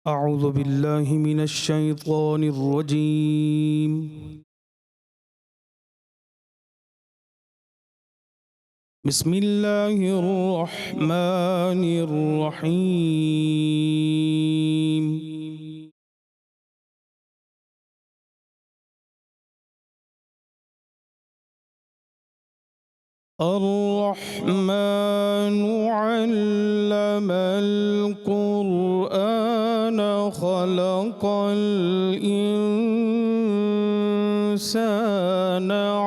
أعوذ بالله من الشيطان الرجيم. بسم الله الرحمن الرحيم. الرحمن علم القرآن خلق الإنسان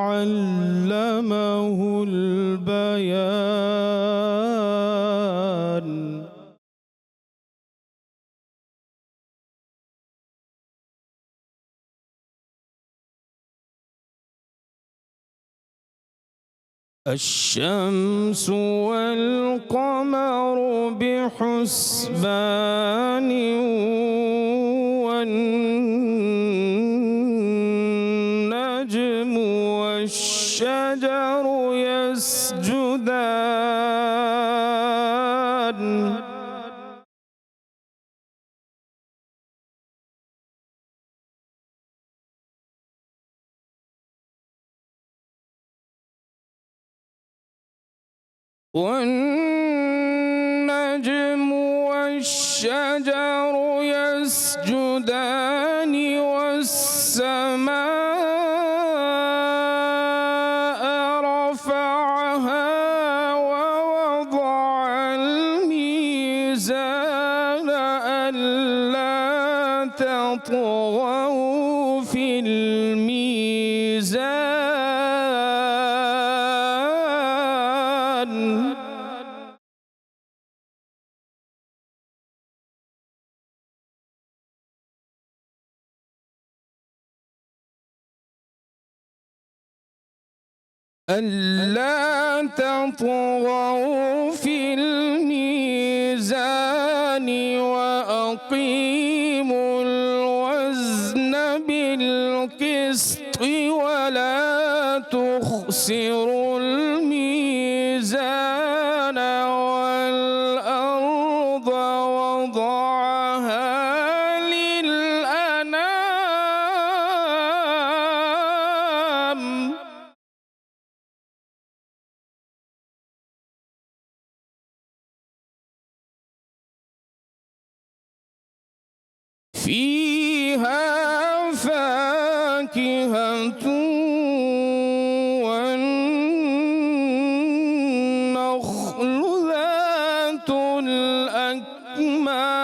علمه البيان. الشمس والقمر بحسبان والنجم والشجر يسجدان. والنجم والشجر يسجدان والسماء رفعها ووضع الميزان ألا تطغوا في الميزان. ألا تطغوا في الميزان وأقيموا الوزن بالقسط ولا تخسروا الميزان والأرض وضعها للأنام. فيها فاكهة والنخل ذات الأكمام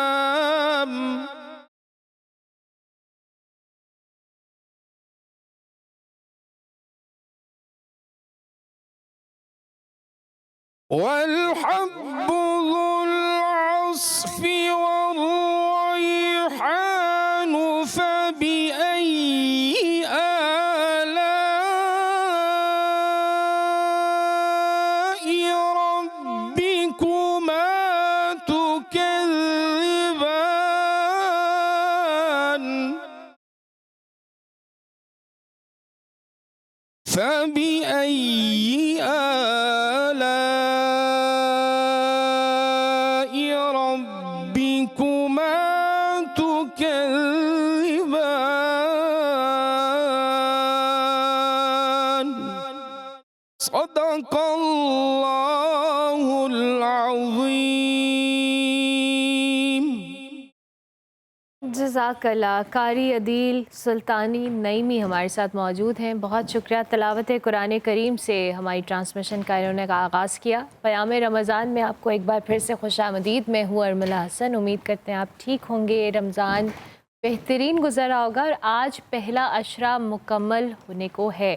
والحب ذو العصف والريحان. فبأي آلاء ربكما تكذبان. فبأي آلاء ربكما تكذبان. صدق الله العظيم. جزاک اللہ. قاری عدیل سلطانی نعیمی ہمارے ساتھ موجود ہیں. بہت شکریہ. تلاوت قرآن کریم سے ہماری ٹرانسمیشن کا انہوں نے آغاز کیا. پیام رمضان میں آپ کو ایک بار پھر سے خوش آمدید. میں ہوں ارملہ حسن. امید کرتے ہیں آپ ٹھیک ہوں گے. رمضان بہترین گزرا ہوگا اور آج پہلا عشرہ مکمل ہونے کو ہے.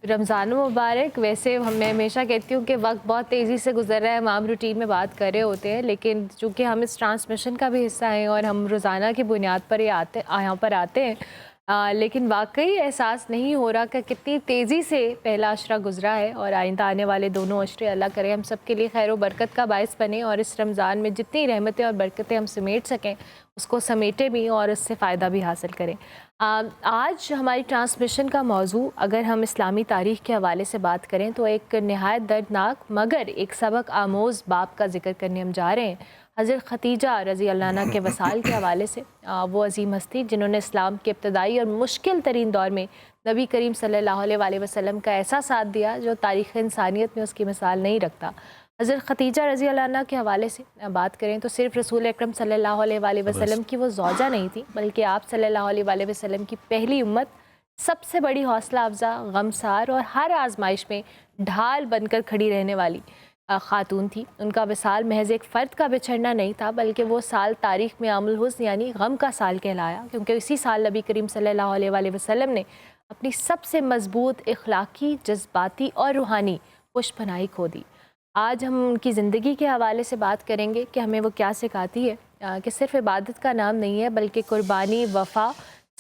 رمضان مبارک. ویسے میں ہمیشہ کہتی ہوں کہ وقت بہت تیزی سے گزر رہا ہے. ہم عام روٹین میں بات کر رہے ہوتے ہیں لیکن چونکہ ہم اس ٹرانسمیشن کا بھی حصہ ہیں اور ہم روزانہ کی بنیاد پر یہاں پر آتے ہیں لیکن واقعی احساس نہیں ہو رہا کہ کتنی تیزی سے پہلا عشرہ گزرا ہے اور آئندہ آنے والے دونوں عشرے اللہ کرے ہم سب کے لیے خیر و برکت کا باعث بنے اور اس رمضان میں جتنی رحمتیں اور برکتیں ہم سمیٹ سکیں اس کو سمیٹے بھی اور اس سے فائدہ بھی حاصل کریں. آج ہماری ٹرانسمیشن کا موضوع اگر ہم اسلامی تاریخ کے حوالے سے بات کریں تو ایک نہایت دردناک مگر ایک سبق آموز باب کا ذکر کرنے ہم جا رہے ہیں۔ حضرت ختیجہ رضی اللہ عنہا کے وصال کے حوالے سے، وہ عظیم ہستی جنہوں نے اسلام کے ابتدائی اور مشکل ترین دور میں نبی کریم صلی اللہ علیہ وآلہ وسلم کا ایسا ساتھ دیا جو تاریخ انسانیت میں اس کی مثال نہیں رکھتا۔ حضرت ختیجہ رضی اللہ عنہ کے حوالے سے بات کریں تو صرف رسول اکرم صلی اللہ علیہ وآلہ وسلم کی وہ زوجہ نہیں تھی، بلکہ آپ صلی اللہ علیہ وآلہ وسلم کی پہلی امت، سب سے بڑی حوصلہ افزا، غمسار اور ہر آزمائش میں ڈھال بن کر کھڑی رہنے والی خاتون تھی۔ ان کا وصال محض ایک فرد کا بچھڑنا نہیں تھا، بلکہ وہ سال تاریخ میں عام الحزن یعنی غم کا سال کہلایا، کیونکہ اسی سال نبی کریم صلی اللہ علیہ وآلہ وسلم نے اپنی سب سے مضبوط اخلاقی، جذباتی اور روحانی پشت پناہی کھو دی۔ آج ہم ان کی زندگی کے حوالے سے بات کریں گے کہ ہمیں وہ کیا سکھاتی ہے، کہ صرف عبادت کا نام نہیں ہے بلکہ قربانی، وفا،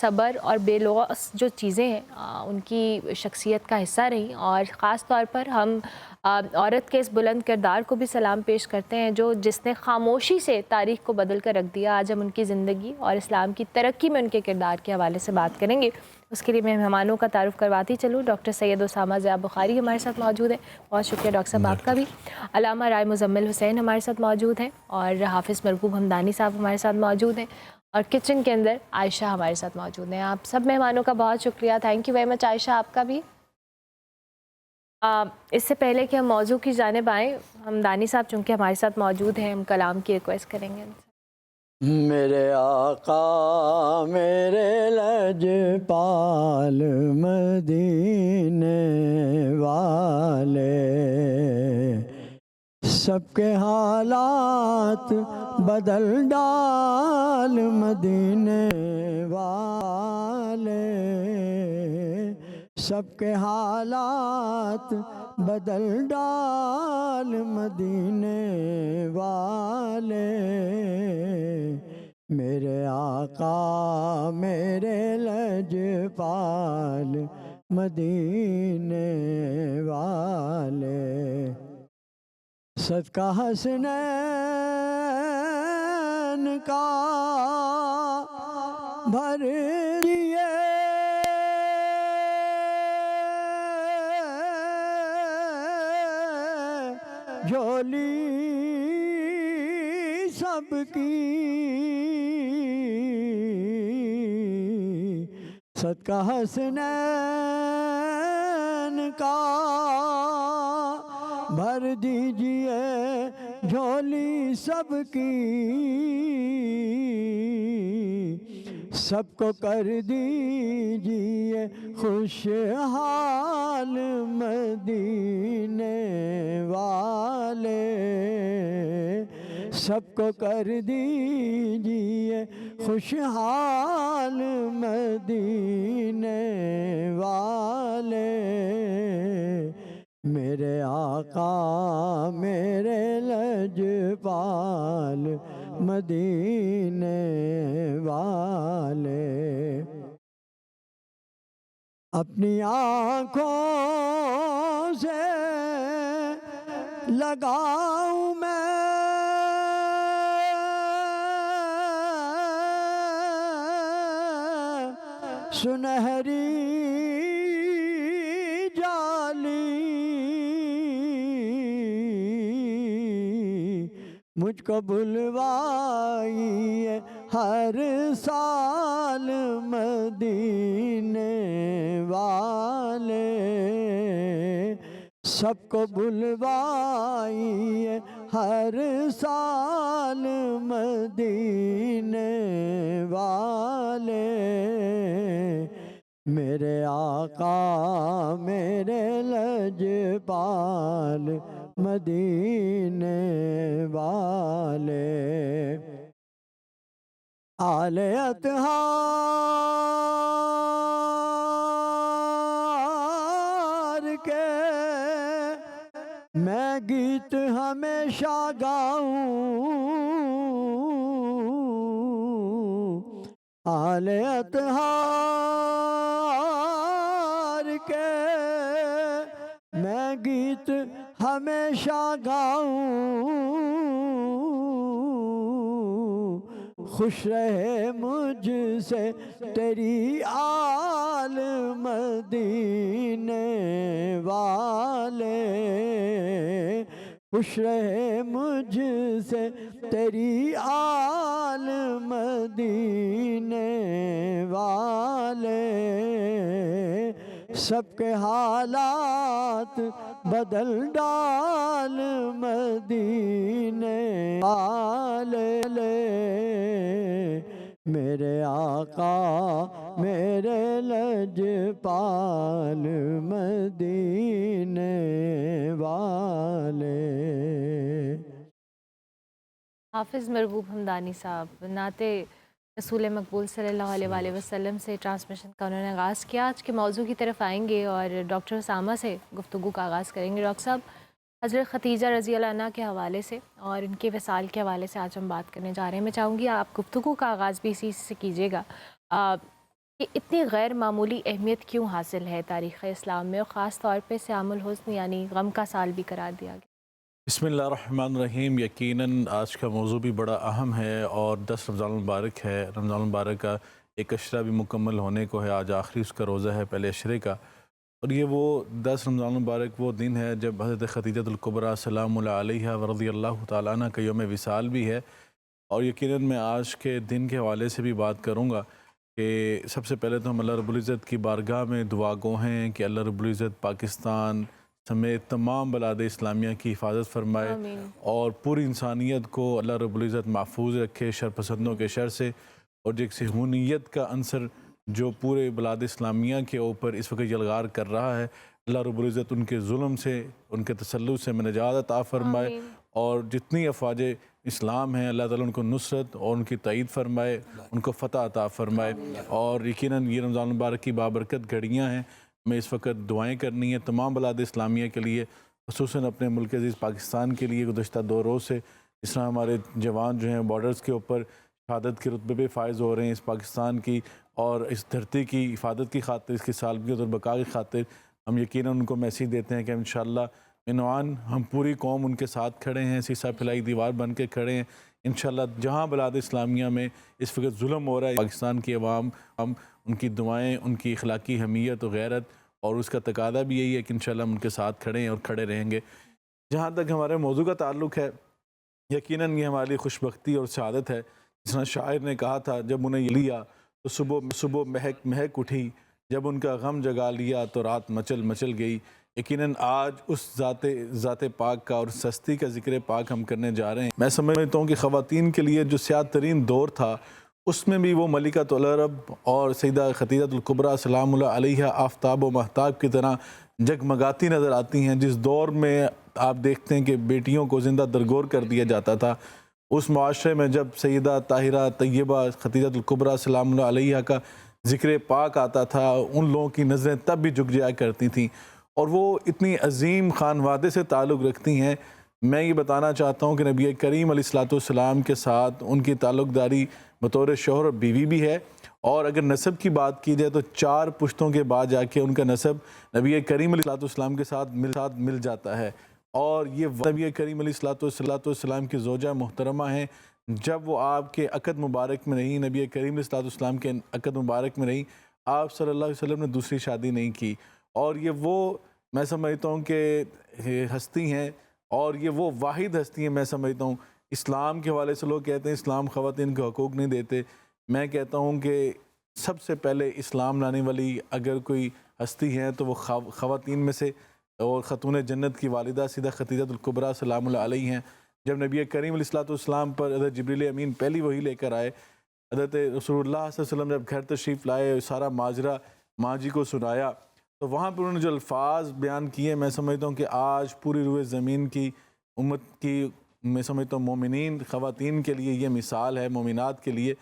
صبر اور بے لوث جو چیزیں ہیں ان کی شخصیت کا حصہ رہیں۔ اور خاص طور پر ہم عورت کے اس بلند کردار کو بھی سلام پیش کرتے ہیں جس نے خاموشی سے تاریخ کو بدل کر رکھ دیا۔ آج ہم ان کی زندگی اور اسلام کی ترقی میں ان کے کردار کے حوالے سے بات کریں گے۔ اس کے لیے میں مہمانوں کا تعارف کرواتی چلوں۔ ڈاکٹر سید اسامہ ضیاء بخاری ہمارے ساتھ موجود ہیں، بہت شکریہ ڈاکٹر صاحب آپ کا بھی۔ علامہ رائے مزمل حسین ہمارے ساتھ موجود ہیں، اور حافظ مرغوب حمدانی صاحب ہمارے ساتھ موجود ہیں، اور کچن کے اندر عائشہ ہمارے ساتھ موجود ہیں۔ آپ سب مہمانوں کا بہت شکریہ، تھینک یو ویری مچ عائشہ، آپ کا بھی۔ اس سے پہلے کہ ہم موضوع کی جانب آئیں، حمدانی صاحب چونکہ ہمارے ساتھ موجود ہیں، ہم کلام کی ریکویسٹ کریں گے۔ میرے آقا میرے لجپال مدینے والے، سب کے حالات بدل ڈال مدینے والے، سب کے حالات بدل ڈال مدینے والے، میرے آقا میرے لجپال مدینے والے، صدقہ حسنین کا بھر دیے جھولی سب کی، صدقہ حسنین کا بھر دیجئے جھولی سب کی، سب کو کر دیجئے خوشحال مدینے والے، سب کو کر دیجئے خوشحال مدینے والے، میرے آقا میرے لجپال مدینے والے، اپنی آنکھوں سے لگاؤں میں سنہری جالی، مجھ کو بلوائیے ہر سال مدینے والے، سب کو بلوائیے ہر سال مدینے والے، میرے آقا میرے لجپال مدینے والے، آل اطہار کے میں گیت ہمیشہ گاؤں، آل اطہار کے میں گیت ہمیشہ گاؤں، خوش رہے مجھ سے تیری آل مدینے والے، خوش رہے مجھ سے تیری آل مدینے والے، سب کے حالات بدل ڈال مدینے والے، میرے آقا میرے لجپال مدینے والے۔ حافظ مرغوب حمدانی صاحب نعت رسول مقبول صلی اللہ علیہ وآلہ وسلم سے ٹرانسمیشن کا انہوں نے آغاز کیا۔ آج کے موضوع کی طرف آئیں گے اور ڈاکٹر اسامہ سے گفتگو کا آغاز کریں گے۔ ڈاکٹر صاحب، حضرت ختیجہ رضی اللہ عنہ کے حوالے سے اور ان کے وصال کے حوالے سے آج ہم بات کرنے جا رہے ہیں۔ میں چاہوں گی آپ گفتگو کا آغاز بھی اسی سے کیجیے گا کہ اتنی غیر معمولی اہمیت کیوں حاصل ہے تاریخ اسلام میں، اور خاص طور پہ صیام الحزن یعنی غم کا سال بھی قرار دیا گیا؟ بسم اللہ الرحمن الرحیم۔ یقیناً آج کا موضوع بھی بڑا اہم ہے اور 10 رمضان المبارک ہے۔ رمضان المبارک کا ایک عشرہ بھی مکمل ہونے کو ہے، آج آخری اس کا روزہ ہے پہلے عشرے کا، اور یہ وہ 10 رمضان المبارک وہ دن ہے جب حضرت خدیجۃ الکبریٰ سلام اللہ علیہا و رضی اللہ تعالیٰ عنہ کا یوم وصال بھی ہے۔ اور یقیناً میں آج کے دن کے حوالے سے بھی بات کروں گا کہ سب سے پہلے تو ہم اللہ رب العزت کی بارگاہ میں دعا گو ہیں کہ اللہ رب العزت پاکستان سمیت تمام بلاد اسلامیہ کی حفاظت فرمائے اور پوری انسانیت کو اللہ رب العزت محفوظ رکھے شر پسندوں کے شر سے، اور جو ایک صہیونیت کا عنصر جو پورے بلاد اسلامیہ کے اوپر اس وقت یلغار کر رہا ہے، اللہ رب العزت ان کے ظلم سے، ان کے تسلط سے نجات عطا فرمائے، اور جتنی افواج اسلام ہیں اللہ تعالیٰ ان کو نصرت اور ان کی تائید فرمائے، ان کو فتح عطا فرمائے۔ اور یقیناً یہ رمضان المبارک کی بابرکت گھڑیاں ہیں، میں اس وقت دعائیں کرنی ہے تمام بلاد اسلامیہ کے لیے، خصوصاً اپنے ملک عزیز پاکستان کے لیے۔ گزشتہ 2 روز سے اس طرح ہمارے جوان جو ہیں بارڈرز کے اوپر شہادت کے رتبے پہ فائز ہو رہے ہیں، اس پاکستان کی اور اس دھرتی کی حفاظت کی خاطر، اس کی سالمیت اور بقا کی خاطر ہم یقیناً ان کو میسیج دیتے ہیں کہ انشاءاللہ عنوان ہم پوری قوم ان کے ساتھ کھڑے ہیں، سیسہ پھیلائی دیوار بن کے کھڑے ہیں۔ انشاءاللہ جہاں بلاد اسلامیہ میں اس وقت ظلم ہو رہا ہے، پاکستان کی عوام، ہم ان کی دعائیں، ان کی اخلاقی حمیت و غیرت اور اس کا تقاضا بھی یہی ہے کہ انشاءاللہ ہم ان کے ساتھ کھڑے ہیں اور کھڑے رہیں گے۔ جہاں تک ہمارے موضوع کا تعلق ہے، یقیناً یہ ہماری خوشبختی اور سعادت ہے۔ جس طرح شاعر نے کہا تھا، جب انہیں لیا تو صبح مہک اٹھی، جب ان کا غم جگا لیا تو رات مچل گئی۔ یقیناً آج اس ذات پاک کا اور ہستی کا ذکر پاک ہم کرنے جا رہے ہیں۔ میں سمجھتا ہوں کہ خواتین کے لیے جو سیاہ ترین دور تھا، اس میں بھی وہ ملکۃ العرب اور سیدہ خدیجۃ الکبریٰ سلام اللہ علیہا آفتاب و مہتاب کی طرح جگمگاتی نظر آتی ہیں۔ جس دور میں آپ دیکھتے ہیں کہ بیٹیوں کو زندہ درگور کر دیا جاتا تھا، اس معاشرے میں جب سیدہ طاہرہ طیبہ خدیجۃ الکبریٰ سلام اللہ علیہا کا ذکر پاک آتا تھا، ان لوگوں کی نظریں تب بھی جھک جایا کرتی تھیں، اور وہ اتنی عظیم خانوادے سے تعلق رکھتی ہیں۔ میں یہ بتانا چاہتا ہوں کہ نبی کریم علیہ السلام کے ساتھ ان کی تعلق داری بطور شوہر اور بیوی بھی ہے، اور اگر نسب کی بات کی جائے تو 4 پشتوں کے بعد جا کے ان کا نسب نبی کریم علیہ السلام کے ساتھ مل جاتا ہے، اور یہ نبی کریم علیہ السلام کی زوجہ محترمہ ہیں۔ جب وہ آپ کے عقد مبارک میں نہیں، نبی کریم علیہ السلام کے عقد مبارک میں نہیں، آپ صلی اللہ علیہ وسلم نے دوسری شادی نہیں کی، اور یہ وہ میں سمجھتا ہوں کہ ہستی ہیں، اور یہ وہ واحد ہستی ہیں۔ میں سمجھتا ہوں اسلام کے حوالے سے لوگ کہتے ہیں اسلام خواتین کو حقوق نہیں دیتے، میں کہتا ہوں کہ سب سے پہلے اسلام لانے والی اگر کوئی ہستی ہے تو وہ خواتین میں سے اور خاتون جنت کی والدہ سیدہ خدیجۃ الکبریٰ سلام اللہ علیہ ہیں۔ جب نبی کریم علیہ السلام پر حضرت جبریل امین پہلی وحی لے کر آئے، حضرت رسول اللہ صلی اللہ علیہ وسلم جب گھر تشریف لائے، سارا ماجرا ماں جی کو سنایا، تو وہاں پر انہوں نے جو الفاظ بیان کیے، میں سمجھتا ہوں کہ آج پوری روئے زمین کی امت کی، میں سمجھتا ہوں مومنین خواتین کے لیے یہ مثال ہے، مومنات کے لیے۔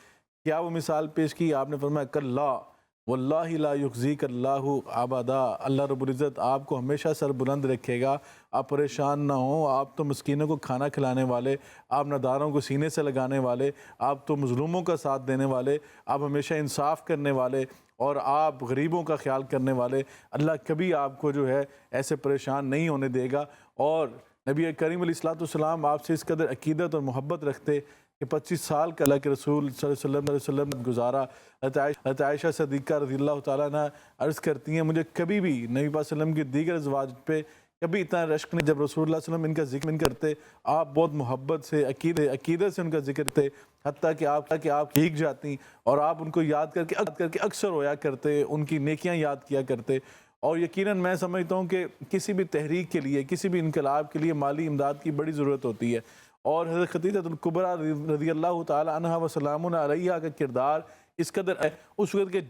کیا وہ مثال پیش کی؟ آپ نے فرمایا کلا واللہ لا یخزیک اللہ ابدا، اللہ رب العزت آپ کو ہمیشہ سر بلند رکھے گا، آپ پریشان نہ ہوں، آپ تو مسکینوں کو کھانا کھلانے والے، آپ نداروں کو سینے سے لگانے والے، آپ تو مظلوموں کا ساتھ دینے والے، آپ ہمیشہ انصاف کرنے والے، اور آپ غریبوں کا خیال کرنے والے، اللہ کبھی آپ کو جو ہے ایسے پریشان نہیں ہونے دے گا۔ اور نبی کریم علیہ السلام آپ سے اس قدر عقیدت اور محبت رکھتے کہ 25 سال کا اللہ کے رسول صلی اللہ علیہ وسلم گزارا۔ حضرت عائشہ صدیقہ رضی اللہ تعالیٰ عنہ عرض کرتی ہیں مجھے کبھی بھی نبی پاک صلی اللہ علیہ وسلم کی دیگر ازواج پہ کبھی اتنا رشک نہیں، جب رسول اللہ صلی اللہ علیہ وسلم ان کا ذکر کرتے آپ بہت محبت سے عقیدت سے ان کا ذکر کرتے، حتیٰ کہ آپ بھیگ جاتی اور آپ ان کو یاد کر کے اکثر رویا کرتے، ان کی نیکیاں یاد کیا کرتے۔ اور یقیناً میں سمجھتا ہوں کہ کسی بھی تحریک کے لیے، کسی بھی انقلاب کے لیے مالی امداد کی بڑی ضرورت ہوتی ہے، اور حضرت خدیجہ الکبریٰ رضی اللہ تعالی عنہا و سلام علیہا کا کردار اس قدر ہے۔ اس وقت کے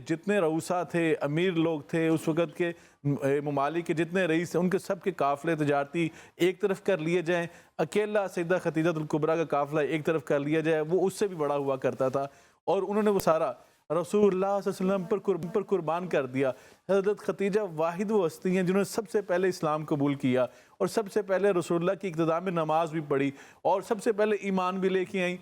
جتنے رؤسا تھے، امیر لوگ تھے، اس وقت کے ممالک کے جتنے رئیس تھے، ان کے سب کے قافلے تجارتی ایک طرف کر لیے جائیں، اکیلا سیدہ خدیجہ الکبریٰ کا قافلہ ایک طرف کر لیا جائے، وہ اس سے بھی بڑا ہوا کرتا تھا، اور انہوں نے وہ سارا رسول اللہ صلی اللہ علیہ وسلم پر قربان کر دیا۔ حضرت خدیجہ واحد وہ ہستی ہیں جنہوں نے سب سے پہلے اسلام قبول کیا، اور سب سے پہلے رسول اللہ کی اقتداء میں نماز بھی پڑھی، اور سب سے پہلے ایمان بھی لے کے آئیں۔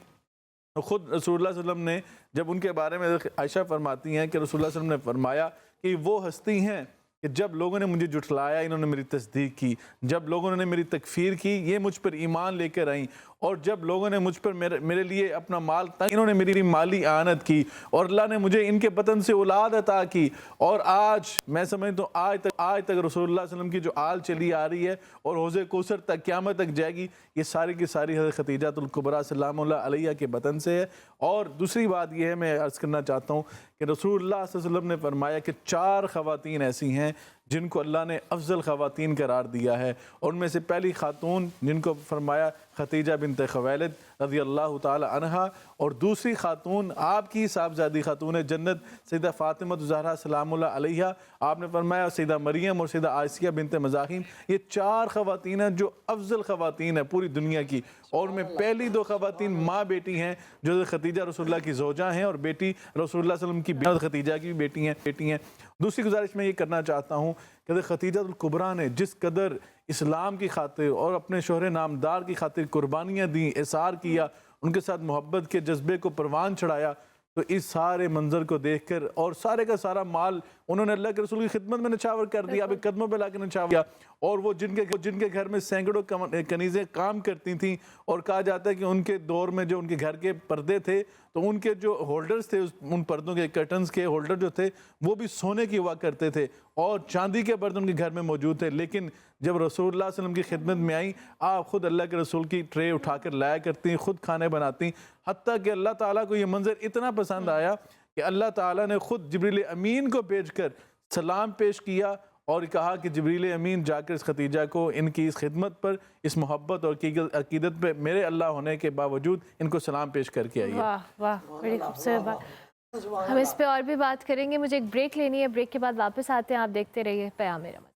خود رسول اللہ صلی اللہ علیہ وسلم نے جب ان کے بارے میں عائشہ فرماتی ہیں کہ رسول اللہ صلی اللہ علیہ وسلم نے فرمایا کہ وہ ہستی ہیں کہ جب لوگوں نے مجھے جھٹلایا انہوں نے میری تصدیق کی، جب لوگوں نے میری تکفیر کی یہ مجھ پر ایمان لے کر آئیں، اور جب لوگوں نے مجھ پر میرے لیے اپنا مال تنگ انہوں نے میری مالی اعانت کی، اور اللہ نے مجھے ان کے بطن سے اولاد عطا کی، اور آج میں سمجھتا ہوں آج تک رسول اللہ صلی اللہ علیہ وسلم کی جو آل چلی آ رہی ہے اور حوض کوثر تک قیامت تک جائے گی، یہ ساری کی ساری حضرت خدیجہ الکبریٰ سلام اللہ علیہا کے بطن سے ہے۔ اور دوسری بات یہ ہے، میں عرض کرنا چاہتا ہوں کہ رسول اللہ صلی اللہ علیہ وسلم نے فرمایا کہ 4 خواتین ایسی ہیں جن کو اللہ نے افضل خواتین قرار دیا ہے، اور ان میں سے پہلی خاتون جن کو فرمایا خدیجہ بنت خویلد رضی اللہ تعالی عنہا، اور دوسری خاتون آپ کی صاحبزادی خاتون جنت سیدہ فاطمہ الزہرا سلام اللہ علیہا، آپ نے فرمایا سیدہ مریم اور سیدہ آسیہ بنت مزاحم، یہ 4 خواتین ہیں جو افضل خواتین ہیں پوری دنیا کی، اور ان میں پہلی 2 خواتین ماں بیٹی ہیں جو خدیجہ رسول اللہ کی زوجہ ہیں، اور بیٹی رسول اللہ صلی اللہ علیہ وسلم کی خدیجہ کی بھی بیٹی ہیں۔ دوسری گزارش میں یہ کرنا چاہتا ہوں کہ خدیجہ الکبریٰ نے جس قدر اسلام کی خاطر اور اپنے شوہر نامدار کی خاطر قربانیاں دیں، اثار کیا، ان کے ساتھ محبت کے جذبے کو پروان چڑھایا، تو اس سارے منظر کو دیکھ کر اور سارے کا سارا مال انہوں نے اللہ کے رسول کی خدمت میں نچھاور کر دیا، ابھی قدموں پہ لا کے نچھاور کیا، اور وہ جن کے گھر میں سینکڑوں کنیزیں کام کرتی تھیں، اور کہا جاتا ہے کہ ان کے دور میں جو ان کے گھر کے پردے تھے تو ان کے جو ہولڈرز تھے ان پردوں کے کرٹنز کے ہولڈر جو تھے وہ بھی سونے کی ہوا کرتے تھے، اور چاندی کے برتن ان کے گھر میں موجود تھے، لیکن جب رسول اللہ صلی اللہ علیہ وسلم کی خدمت میں آئیں آپ خود اللہ کے رسول کی ٹرے اٹھا کر لایا کرتی، خود کھانے بناتی، حتیٰ کہ اللہ تعالیٰ کو یہ منظر اتنا پسند آیا کہ اللہ تعالیٰ نے خود جبریل امین کو بھیج کر سلام پیش کیا، اور کہا کہ جبریل امین جا کر اس خدیجہ کو ان کی اس خدمت پر، اس محبت اور عقیدت پہ میرے اللہ ہونے کے باوجود ان کو سلام پیش کر کے آئیے۔ واہ واہ، بڑی خوبصورت بات۔ ہم اس پہ اور بھی بات کریں گے، مجھے ایک بریک لینی ہے، بریک کے بعد واپس آتے ہیں، آپ دیکھتے رہیے پیام رمضان۔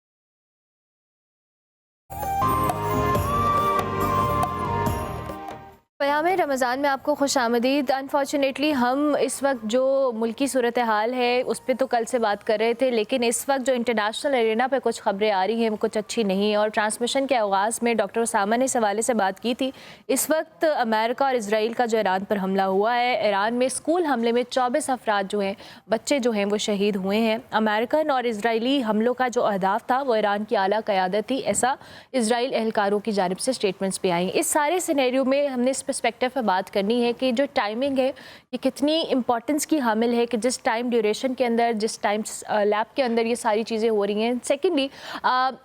پیام رمضان میں آپ کو خوش آمدید۔ انفارچونیٹلی ہم اس وقت جو ملکی صورتحال ہے اس پہ تو کل سے بات کر رہے تھے، لیکن اس وقت جو انٹرنیشنل ارینا پہ کچھ خبریں آ رہی ہیں وہ کچھ اچھی نہیں ہیں، اور ٹرانسمیشن کے آغاز میں ڈاکٹر اسامہ نے اس حوالے سے بات کی تھی۔ اس وقت امریکہ اور اسرائیل کا جو ایران پر حملہ ہوا ہے، ایران میں اسکول حملے میں 24 افراد جو ہیں، بچے جو ہیں وہ شہید ہوئے ہیں۔ امریکن اور اسرائیلی حملوں کا جو اہداف تھا وہ ایران کی اعلیٰ قیادت تھی، ایسا اسرائیل اہلکاروں کی جانب سے اسٹیٹمنٹس بھی آئیں۔ اس سارے سینیریو میں ہم نے اس پرسپیکٹیو پہ بات کرنی ہے کہ جو ٹائمنگ ہے یہ کتنی امپورٹنس کی حامل ہے، کہ جس ٹائم ڈیوریشن کے اندر، جس ٹائم لیب کے اندر یہ ساری چیزیں ہو رہی ہیں۔ سیکنڈلی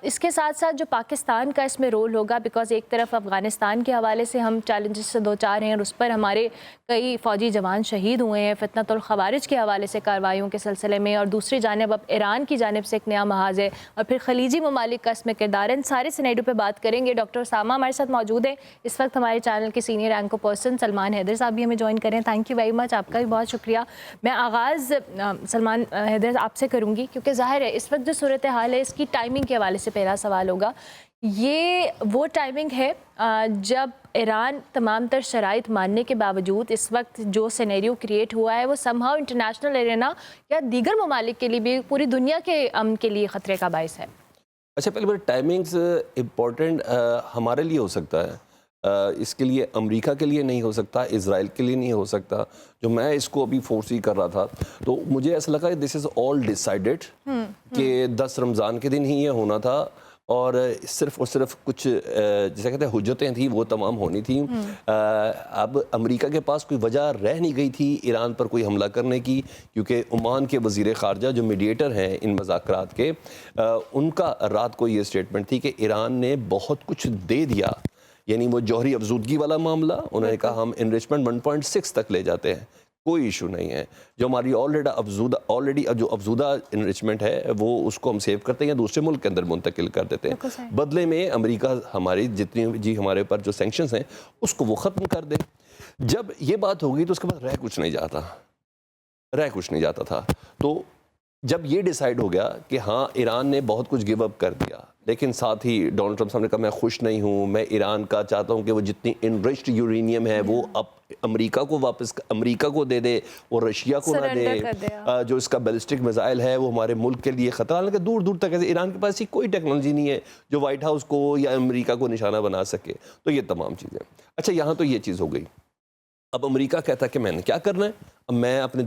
اس کے ساتھ ساتھ جو پاکستان کا اس میں رول ہوگا، بیکاز ایک طرف افغانستان کے حوالے سے ہم چیلنجز سے دو چار ہیں اور اس پر ہمارے کئی فوجی جوان شہید ہوئے ہیں فتنۃ الخوارج کے حوالے سے کارروائیوں کے سلسلے میں، اور دوسری جانب اب ایران کی جانب سے ایک نیا محاذ ہے، اور پھر خلیجی ممالک کا اس میں کردار ہے۔ ان سارے سینیریو پہ بات کریں گے۔ ڈاکٹر اسامہ ہمارے ساتھ موجود ہیں اس وقت، ہمارے چینل کے senior anchor person Salman Haider صاحب بھی ہمیں جوائن کریں۔ تھینک یو ویری مچ، آپ کا بھی بہت شکریہ۔ میں آغاز سلمان حیدر آپ سے کروں گی، کیونکہ ظاہر ہے اس وقت جو صورتحال ہے اس کی ٹائمنگ کے حوالے سے پہلا سوال ہوگا۔ یہ وہ ٹائمنگ ہے جب ایران تمام تر شرائط ماننے کے باوجود اس وقت جو سینیریو کریٹ ہوا ہے وہ سم ہاؤ انٹرنیشنل ایرینا یا دیگر ممالک کے لیے بھی، پوری دنیا کے امن کے لیے خطرے کا باعث ہے۔ اچھا، پہلے بار ٹائمنگز امپورٹنٹ ہمارے لیے ہو سکتا ہے، اس کے لیے امریکہ کے لیے نہیں ہو سکتا، اسرائیل کے لیے نہیں ہو سکتا۔ جو میں اس کو ابھی فورسی کر رہا تھا تو مجھے ایسا لگا دس از آل ڈیسائیڈڈ کہ 10 رمضان کے دن ہی یہ ہونا تھا، اور صرف کچھ جیسے کہتے ہیں حجتیں تھیں وہ تمام ہونی تھیں. اب امریکہ کے پاس کوئی وجہ رہ نہیں گئی تھی ایران پر کوئی حملہ کرنے کی، کیونکہ عمان کے وزیر خارجہ جو میڈیٹر ہیں ان مذاکرات کے، ان کا رات کو یہ اسٹیٹمنٹ تھی کہ ایران نے بہت کچھ دے دیا، یعنی وہ جوہری افزودگی والا معاملہ انہوں نے کہا ہم انریچمنٹ 1.6 تک لے جاتے ہیں، کوئی ایشو نہیں ہے. جو ہماری آلریڈی جو افزودہ انریچمنٹ ہے وہ اس کو ہم سیو کرتے ہیں یا دوسرے ملک کے اندر منتقل کر دیتے ہیں. بدلے میں امریکہ ہماری جتنی ہمارے اوپر جو سینکشنز ہیں اس کو وہ ختم کر دے. جب یہ بات ہوگی تو اس کے بعد رہ کچھ نہیں جاتا تھا. تو جب یہ ڈیسائیڈ ہو گیا کہ ہاں ایران نے بہت کچھ گیو اپ کر دیا، لیکن ساتھ ہی ڈونلڈ ٹرمپ صاحب نے کہا میں خوش نہیں ہوں، میں ایران کا چاہتا ہوں کہ وہ جتنی انرچڈ یورینیم ہے وہ اب امریکہ کو واپس امریکہ کو دے دے اور رشیا کو نہ دے. جو اس کا بیلسٹک میزائل ہے وہ ہمارے ملک کے لیے خطرہ، حالانکہ دور دور تک ایران کے پاس ایسی کوئی ٹیکنالوجی نہیں ہے جو وائٹ ہاؤس کو یا امریکہ کو نشانہ بنا سکے. تو یہ تمام چیزیں اچھا یہاں تو یہ چیز ہو گئی. اب امریکہ کہتا ہے کہ میں نے کیا کرنا ہے، اب میں اپنے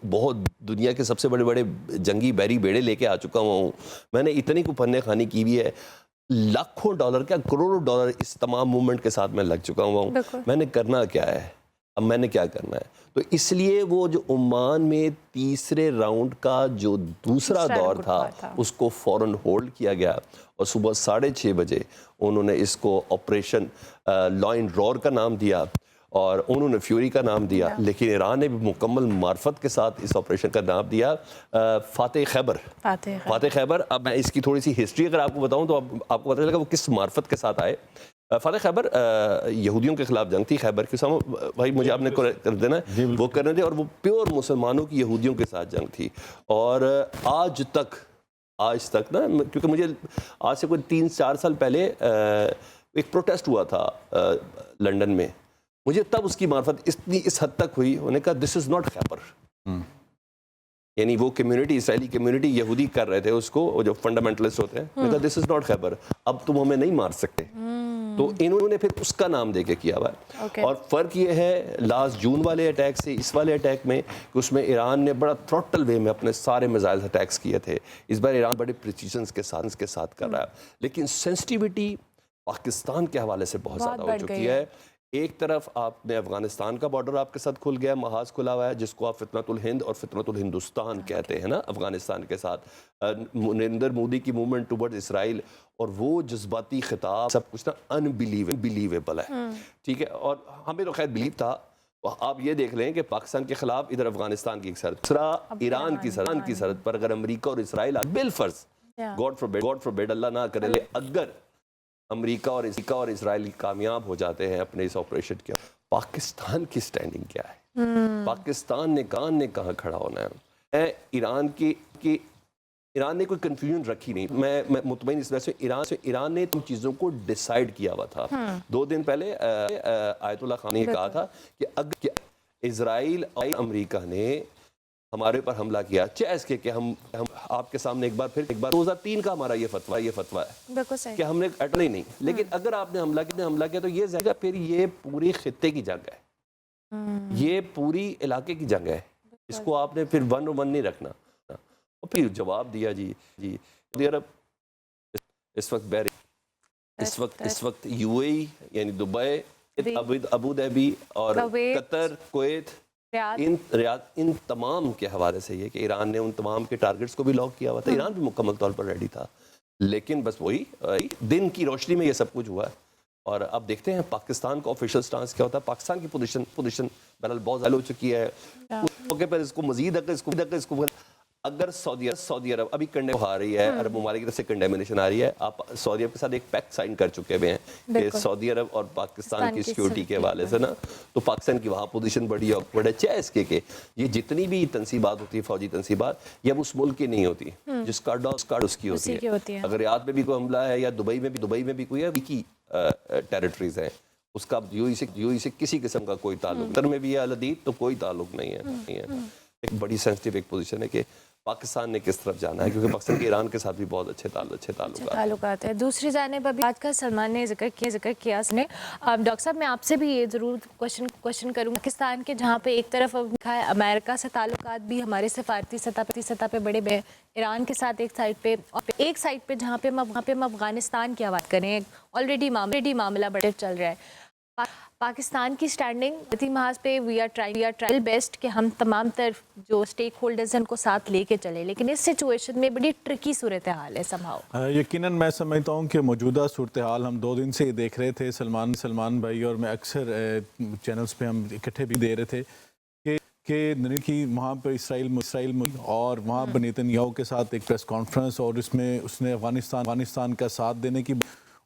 بہت دنیا کے سب سے بڑے جنگی بحری بیڑے لے کے آ چکا ہوں، میں نے اتنی کو پھنے خانی کی بھی ہے، لاکھوں ڈالر کیا کروڑوں ڈالر اس تمام موومنٹ کے ساتھ میں لگ چکا ہوں، میں نے کرنا کیا ہے، اب میں نے کیا کرنا ہے. تو اس لیے وہ جو عمان میں تیسرے راؤنڈ کا جو دوسرا دور تھا اس کو فوراً ہولڈ کیا گیا اور صبح 6:30 بجے انہوں نے اس کو آپریشن لائن رور کا نام دیا اور انہوں نے فیوری کا نام دیا، لیکن ایران نے بھی مکمل معرفت کے ساتھ اس آپریشن کا نام دیا فاتح خیبر. اب میں اس کی تھوڑی سی ہسٹری اگر آپ کو بتاؤں تو آپ کو پتہ چلے گا وہ کس معرفت کے ساتھ آئے. فاتح خیبر یہودیوں کے خلاف جنگ تھی. خیبر کے سامنے بھائی مجھے آپ نے کر دینا ہے وہ کرنے دے، اور وہ پیور مسلمانوں کی یہودیوں کے ساتھ جنگ تھی. اور آج تک نا، کیونکہ مجھے آج سے کوئی 3-4 سال پہلے ایک پروٹیسٹ ہوا تھا لنڈن میں، مجھے تب اس کی معرفت اس حد تک ہوئی، انہوں نے کہا دس از ناٹ خیبر. یعنی وہ کمیونٹی اسرائیلی کمیونٹی یہودی کر رہے تھے اس کو، وہ جو فنڈامنٹلسٹ ہوتے ہیں، انہوں نے کہا دس از ناٹ خیبر، اب تم ہمیں نہیں مار سکتے. تو انہوں نے پھر اس کا نام دے کے کیا ہوا ہے. اور فرق یہ ہے لاسٹ جون والے اٹیک سے اس والے اٹیک میں کہ اس میں ایران نے بڑا تھروٹل وے میں اپنے سارے میزائل اٹیکس کیے تھے. اس بار ایران بڑے پریسیژن کے ساتھ کر رہا ہے، لیکن سینسٹیوٹی پاکستان کے حوالے سے بہت زیادہ ہو چکی ہے. ایک طرف آپ نے افغانستان کا بارڈر آپ کے ساتھ کھل گیا، محاذ کھلا ہوا ہے جس کو آپ فتنۃ الہند اور فتنۃ الہندوستان کہتے ہیں نا افغانستان کے ساتھ. نریندر مودی کی موومنٹ ٹورڈ اسرائیل اور وہ جذباتی خطاب سب کچھ نا انبلیویبل ہے، ٹھیک ہے. اور ہمیں تو خیر بلیو تھا. آپ یہ دیکھ لیں کہ پاکستان کے خلاف ادھر افغانستان کی ایک سرحد، دوسرا ایران کی سرحد پر اگر امریکہ اور اسرائیل بالفرض گاڈ فوربیڈ اللہ نہ کرے اگر امریکہ اور اسرائیل کامیاب ہو جاتے ہیں اپنے اس آپریشن کے، پاکستان کی سٹینڈنگ کیا ہے؟ پاکستان نے کہاں کھڑا ہونا ہے؟ ایران نے کوئی کنفیوژن رکھی نہیں. میں مطمئن اس وجہ سے ایران نے تم چیزوں کو ڈیسائیڈ کیا ہوا تھا. 2 دن پہلے آیت اللہ خان نے کہا تھا کہ اگر اسرائیل اور امریکہ نے ہمارے پر حملہ کیا چیز کہ ہم آپ کے سامنے ایک بار 2003 کا ہمارا یہ فتویٰ ہے کہ ہم نے اٹلے نہیں، لیکن اگر آپ نے حملہ کیا تو یہ ظاہر پھر یہ پوری خطے کی جنگ ہے، یہ پوری علاقے کی جنگ ہے، اس کو آپ نے پھر 1-on-1 نہیں رکھنا. اور پھر جواب دیا جی سعودی عرب اس وقت یو اے ای یعنی دبئی، ابو ظہبی اور قطر، کویت، ان تمام کے حوالے سے یہ کہ ایران نے ان تمام کے ٹارگٹس کو بھی لاک کیا ہوا تھا. ایران بھی مکمل طور پر ریڈی تھا، لیکن بس وہی دن کی روشنی میں یہ سب کچھ ہوا ہے. اور اب دیکھتے ہیں پاکستان کا آفیشیل سٹانس کیا ہوتا ہے. پاکستان کی پوزیشن بہرحال بہت زیادہ ہو چکی ہے. اس موقع پر اس کو مزید اگر سعودی عرب ابھی کنڈیم آ رہی ہے، عرب ممالک کی طرف سے کنڈیمنیشن آ رہی ہے، آپ سعودی عرب کے ساتھ ایک پیکٹ سائن کر چکے ہوئے ہیں کہ سعودی عرب اور پاکستان کی سیکیورٹی کے حوالے سے نا، تو پاکستان کی وہاں پوزیشن بڑی آکورڈ ہے. چیز کہ یہ جتنی بھی تنصیبات ہوتی ہیں فوجی تنصیبات یہ اب اس ملک کی نہیں ہوتی، جس کارڈ اس کی ہوتی ہے. اگر ریاض میں بھی کوئی حملہ ہے یا دبئی میں بھی کوئی ہے کی ٹیریٹریز ہیں، اس کا یو ای سے کسی قسم کا کوئی تعلق، تر میں بھی ہے الحدید تو کوئی تعلق نہیں ہے. ایک بڑی سینسٹیو ایک پوزیشن ہے کہ پاکستان نے کس طرف جانا ہے، کیونکہ پاکستان کے ایران کے ساتھ بھی بہت اچھے تعلقات ہیں. دوسری جانب ابھی آج کا سلمان نے ذکر کیا اس نے. ڈاکٹر صاحب میں آپ سے بھی یہ ضرور کوشچن کروں گا. پاکستان کے جہاں پہ ایک طرف امریکہ سے تعلقات بھی ہمارے سفارتی سطح پہ بڑے بڑے، ایران کے ساتھ ایک سائڈ پہ جہاں پہ ہم افغانستان کی بات کریں، آلریڈی معاملہ بڑے چل رہا ہے. پاکستان کی سٹینڈنگ محاذ پہ وی آر ٹرائی بیسٹ کہ ہم تمام تر جو اسٹیک ہولڈرز ہیں ان کو ساتھ لے کے چلیں، لیکن اس سچویشن میں بڑی ٹرکی صورتحال ہے سمہاؤ. یقیناً میں سمجھتا ہوں کہ موجودہ صورتحال ہم 2 دن سے دیکھ رہے تھے. سلمان بھائی اور میں اکثر چینلز پہ ہم اکٹھے بھی دے رہے تھے کہ کی وہاں پر اسرائیل اور وہاں پر نیتن یاہو کے ساتھ ایک پریس کانفرنس، اور اس میں اس نے افغانستان کا ساتھ دینے کی.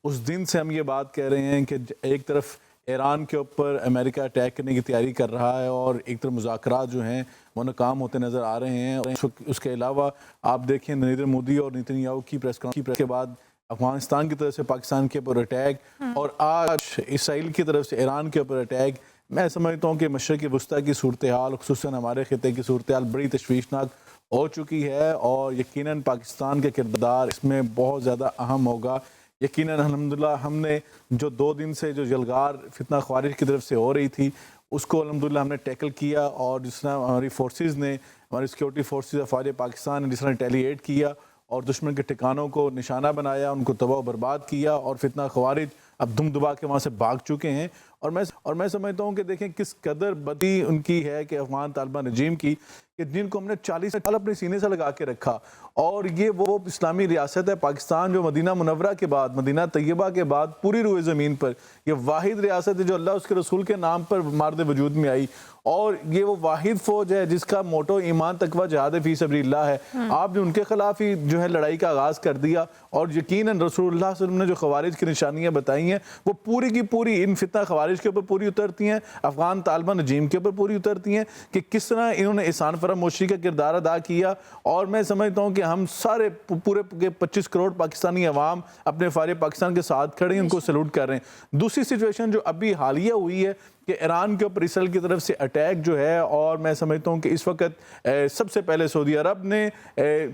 اس دن سے ہم یہ بات کہہ رہے ہیں کہ ایک طرف ایران کے اوپر امریکہ اٹیک کرنے کی تیاری کر رہا ہے اور ایک طرف مذاکرات جو ہیں وہ ناکام ہوتے نظر آ رہے ہیں. اس کے علاوہ آپ دیکھیں نریندر مودی اور نیتن یاہو کی پریس کانفرنس کے بعد افغانستان کی طرف سے پاکستان کے اوپر اٹیک، اور آج اسرائیل کی طرف سے ایران کے اوپر اٹیک. میں سمجھتا ہوں کہ مشرق وسطیٰ کی صورتحال، خصوصاً ہمارے خطے کی صورتحال بڑی تشویشناک ہو چکی ہے، اور یقیناً پاکستان کا کردار اس میں بہت زیادہ اہم ہوگا. یقیناً الحمدللہ ہم نے جو 2 دن سے جو جلگار فتنہ خوارج کی طرف سے ہو رہی تھی اس کو الحمدللہ ہم نے ٹیکل کیا، اور جس طرح ہماری فورسز نے، ہماری سیکورٹی فورسز افواج پاکستان نے جس طرح ریٹیلیٹ کیا اور دشمن کے ٹھکانوں کو نشانہ بنایا، ان کو تباہ و برباد کیا، اور فتنہ خوارج اب دم دبا کے وہاں سے بھاگ چکے ہیں. اور میں سمجھتا ہوں کہ دیکھیں کس قدر بدی ان کی ہے کہ افغان طالبان رجیم کی، کہ جن کو ہم نے 40 سال اپنے سینے سے لگا کے رکھا. اور یہ وہ اسلامی ریاست ہے پاکستان جو مدینہ منورہ کے بعد، مدینہ طیبہ کے بعد پوری روئے زمین پر یہ واحد ریاست ہے جو اللہ اس کے رسول کے نام پر مارد وجود میں آئی، اور یہ وہ واحد فوج ہے جس کا موٹو ایمان تقوی جہاد فی سبیل اللہ ہے. آپ نے ان کے خلاف ہی جو ہے لڑائی کا آغاز کر دیا، اور یقیناً رسول اللہ صلی اللہ علیہ وسلم نے جو خوارج کی نشانیاں بتائی ہیں وہ پوری کی پوری ان فتنہ خوارج کے اوپر پوری اترتی ہیں، افغان طالبان رجیم کے اوپر پوری اترتی ہیں کہ کس طرح انہوں نے احسان فراموشی کا کردار ادا کیا. اور میں سمجھتا ہوں کہ ہم سارے پورے 25 کروڑ پاکستانی عوام اپنے فارغ پاکستان کے ساتھ کھڑے ہیں، ان کو سلوٹ کر رہے ہیں. دوسری سچویشن جو ابھی حالیہ ہوئی ہے کہ ایران کے اوپر اسرائیل کی طرف سے اٹیک جو ہے، اور میں سمجھتا ہوں کہ اس وقت سب سے پہلے سعودی عرب نے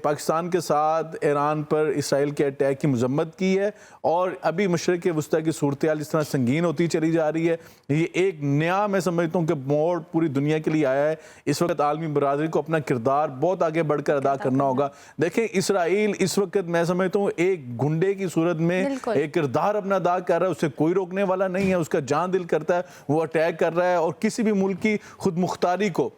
پاکستان کے ساتھ ایران پر اسرائیل کے اٹیک کی مذمت کی ہے، اور ابھی مشرق وسطیٰ کی صورتحال جس طرح سنگین ہوتی چلی جا رہی ہے، یہ ایک نیا میں سمجھتا ہوں کہ موڑ پوری دنیا کے لیے آیا ہے. اس وقت عالمی برادری کو اپنا کردار بہت آگے بڑھ کر ادا کرنا ہوگا. دیکھیں اسرائیل اس وقت میں سمجھتا ہوں ایک گنڈے کی صورت میں ایک کردار اپنا ادا کر رہا ہے، اسے کوئی روکنے والا نہیں ہے. اس کا جان دل کرتا ہے وہ اٹیک کر رہا ہے، اور کسی بھی ملک کی خود مختاری کو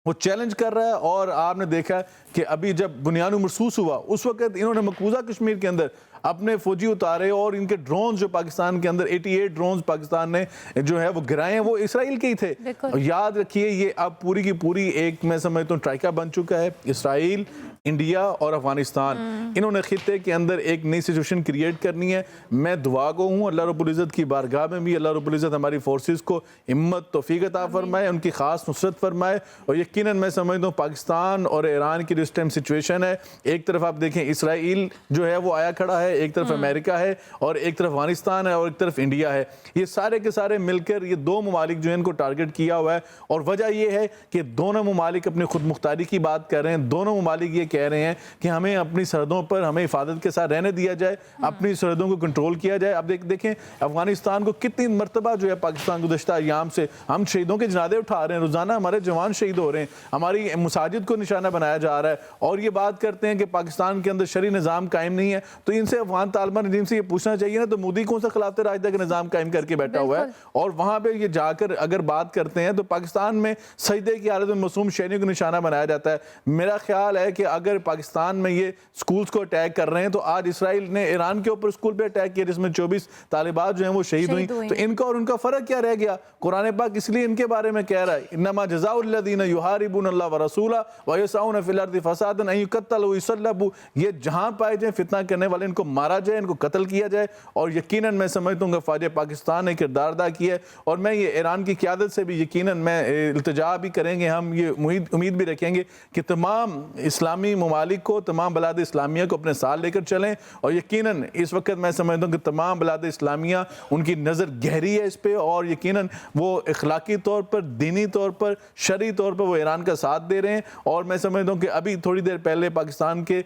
وہ چیلنج کر رہا ہے. اور آپ نے دیکھا کہ ابھی جب بنیانو محسوس ہوا اس وقت انہوں نے مقبوضہ کشمیر کے اندر اپنے فوجی اتارے، اور ان کے ڈرونز جو پاکستان کے اندر 88 ڈرونز پاکستان نے جو ہے وہ گرائے ہیں وہ اسرائیل کے ہی تھے. یاد رکھیے یہ اب پوری کی پوری ایک میں سمجھتا ہوں ٹرائکا بن چکا ہے. اسرائیل، انڈیا اور افغانستان، انہوں نے خطے کے اندر ایک نئی سچویشن کریٹ کرنی ہے. میں دعا گو ہوں اللہ رب العزت کی بارگاہ میں بھی اللہ رب العزت ہماری فورسز کو ہمت توفیق عطا فرمائے، ان کی خاص نصرت فرمائے. اور یقیناً میں سمجھتا ہوں پاکستان اور ایران کی جو اس ٹائم سچویشن ہے، ایک طرف آپ دیکھیں اسرائیل جو ہے وہ آیا کھڑا ہے، ایک طرف امریکہ ہے، اور ایک طرف افغانستان ہے، اور ایک طرف انڈیا ہے. یہ سارے کے سارے مل کر یہ 2 ممالک جو ہیں ان کو ٹارگٹ کیا ہوا ہے. اور وجہ یہ ہے کہ دونوں ممالک اپنی خود مختاری کی بات کر رہے ہیں. دونوں ممالک یہ کہہ رہے ہیں کہ ہمیں اپنی سرحدوں پر ہمیں حفاظت کے ساتھ رہنے دیا جائے، اپنی سرحدوں کو کنٹرول کیا جائے. اب دیکھیں افغانستان کو کتنی مرتبہ جو ہے پاکستان گزشتہ ایام سے ہم شہیدوں کے جنازے اٹھا رہے ہیں، روزانہ ہمارے جوان شہید ہو رہے ہیں، ہماری مساجد کو نشانہ بنایا جا رہا ہے، اور یہ بات کرتے ہیں کہ پاکستان کے اندر شرعی نظام قائم نہیں ہے. تو ان سے افغان طالبان رجیم سے یہ پوچھنا چاہیے نا، تو مودی کون سا خلافت راشدہ کا نظام قائم کر کے بیٹھا ہوا ہے؟ اور وہاں پہ یہ جا کر اگر بات کرتے ہیں تو پاکستان میں سجدے کی حالت میں معصوم شہریوں کو نشانہ بنایا جاتا ہے. میرا خیال ہے کہ اگر پاکستان میں یہ سکولز کو اٹیک کر رہے ہیں تو آج اسرائیل نے ایران کے اوپر سکول پہ اٹیک کیا جس میں 24 طالبات جو ہیں وہ شہید ہوئیں. تو ان کا اور ان کا فرق کیا رہ گیا؟ قرآن پاک اس لیے ان کے بارے میں کہہ رہا ہے انما جزاء الذین یحاربون اللہ ورسولہ ویسعون فی الارض فسادا ان یقتلوا ویصلبوا، یہ جہاں پائے جائیں فتنہ کرنے والے ان کو مارا جائے, ان کو قتل کیا جائے. اور یقیناً میں سمجھتا ہوں کہ فوج پاکستان نے کردار ادا کیا ہے, اور میں یہ ایران کی قیادت سے بھی یقیناً میں التجا بھی کریں گے, ہم یہ امید بھی رکھیں گے کہ تمام اسلامی ممالک کو, تمام بلاد اسلامیہ کو اپنے ساتھ لے کر چلیں. اور یقیناً اس وقت میں سمجھتا ہوں کہ تمام بلاد اسلامیہ ان کی نظر گہری ہے اس پہ, اور یقیناً وہ اخلاقی طور پر, دینی طور پر, شرعی طور پر وہ ایران کا ساتھ دے رہے ہیں. اور میں سمجھتا ہوں کہ ابھی تھوڑی دیر پہلے پاکستان کے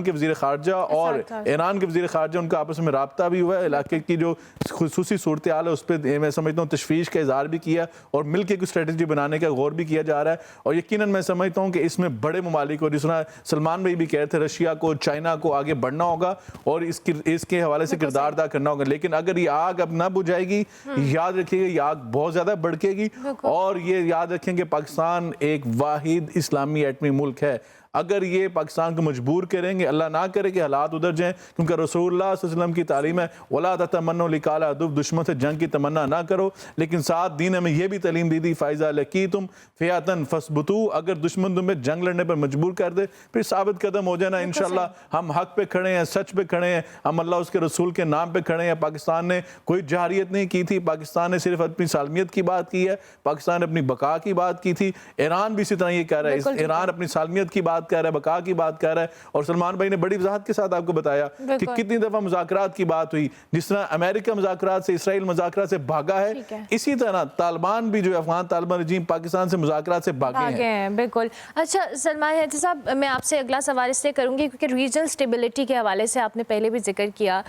وزیر خارجہ اور ایران کے وزیر خارجہ ان کا آپس میں رابطہ بھی ہوا ہے. علاقے کی جو خصوصی صورتحال ہے اس پہ میں سمجھتا ہوں تشویش کا اظہار بھی کیا, اور مل کے کوئی اسٹریٹجی بنانے کا غور بھی کیا جا رہا ہے. اور یقیناً میں سمجھتا ہوں کہ اس میں بڑے ممالک کو, جس طرح سلمان بھائی بھی کہہ رہے تھے, رشیا کو, چائنا کو آگے بڑھنا ہوگا اور اس کے حوالے سے کردار ادا کرنا ہوگا. لیکن اگر یہ آگ اب نہ بجھائے گی, یاد رکھیے گا یہ آگ بہت زیادہ بڑھے گی. اور یہ یاد رکھیں کہ پاکستان ایک واحد اسلامی ایٹمی ملک ہے. اگر یہ پاکستان کو مجبور کریں گے, اللہ نہ کرے کہ حالات ادھر جائیں, کیونکہ رسول اللہ صلی اللہ علیہ وسلم کی تعلیم ہے وَلَا تَتَمَنُّوا لِقَاءَ الْعَدُوِّ, دشمن سے جنگ کی تمنا نہ کرو. لیکن ساتھ دین ہمیں یہ بھی تعلیم دی تھی فَإِذَا لَقِيتُمْ فِئَةً فَاثْبُتُوا, اگر دشمن تمہیں جنگ لڑنے پر مجبور کر دے پھر ثابت قدم ہو جانا. انشاءاللہ ہم حق پہ کھڑے ہیں, سچ پہ کھڑے ہیں, ہم اللہ اس کے رسول کے نام پہ کھڑے ہیں. پاکستان نے کوئی جہریت نہیں کی تھی, پاکستان نے صرف اپنی سالمیت کی بات کی ہے, پاکستان نے اپنی بقا کی بات کی تھی. ایران بھی اسی طرح یہ کہہ رہا ہے, ایران اپنی سالمیت کی بات کہہ رہا ہے, بقا کی بات کہہ رہا ہے. اور سلمان بھائی نے بڑی وضاحت کے ساتھ آپ کو بتایا کہ کتنی دفعہ مذاکرات کی بات ہوئی, جس طرح امریکہ مذاکرات سے, اسرائیل مذاکرات سے بھاگا ہے, اسی طرح طالبان بھی, جو افغان طالبان رجیم پاکستان سے مذاکرات سے بھاگے ہیں. بالکل. اچھا سلمان حیدر صاحب, میں آپ سے اگلا سوال اس لیے کروں گی کیونکہ ریجنل اسٹیبلٹی کے حوالے سے آپ نے پہلے بھی ذکر کیا,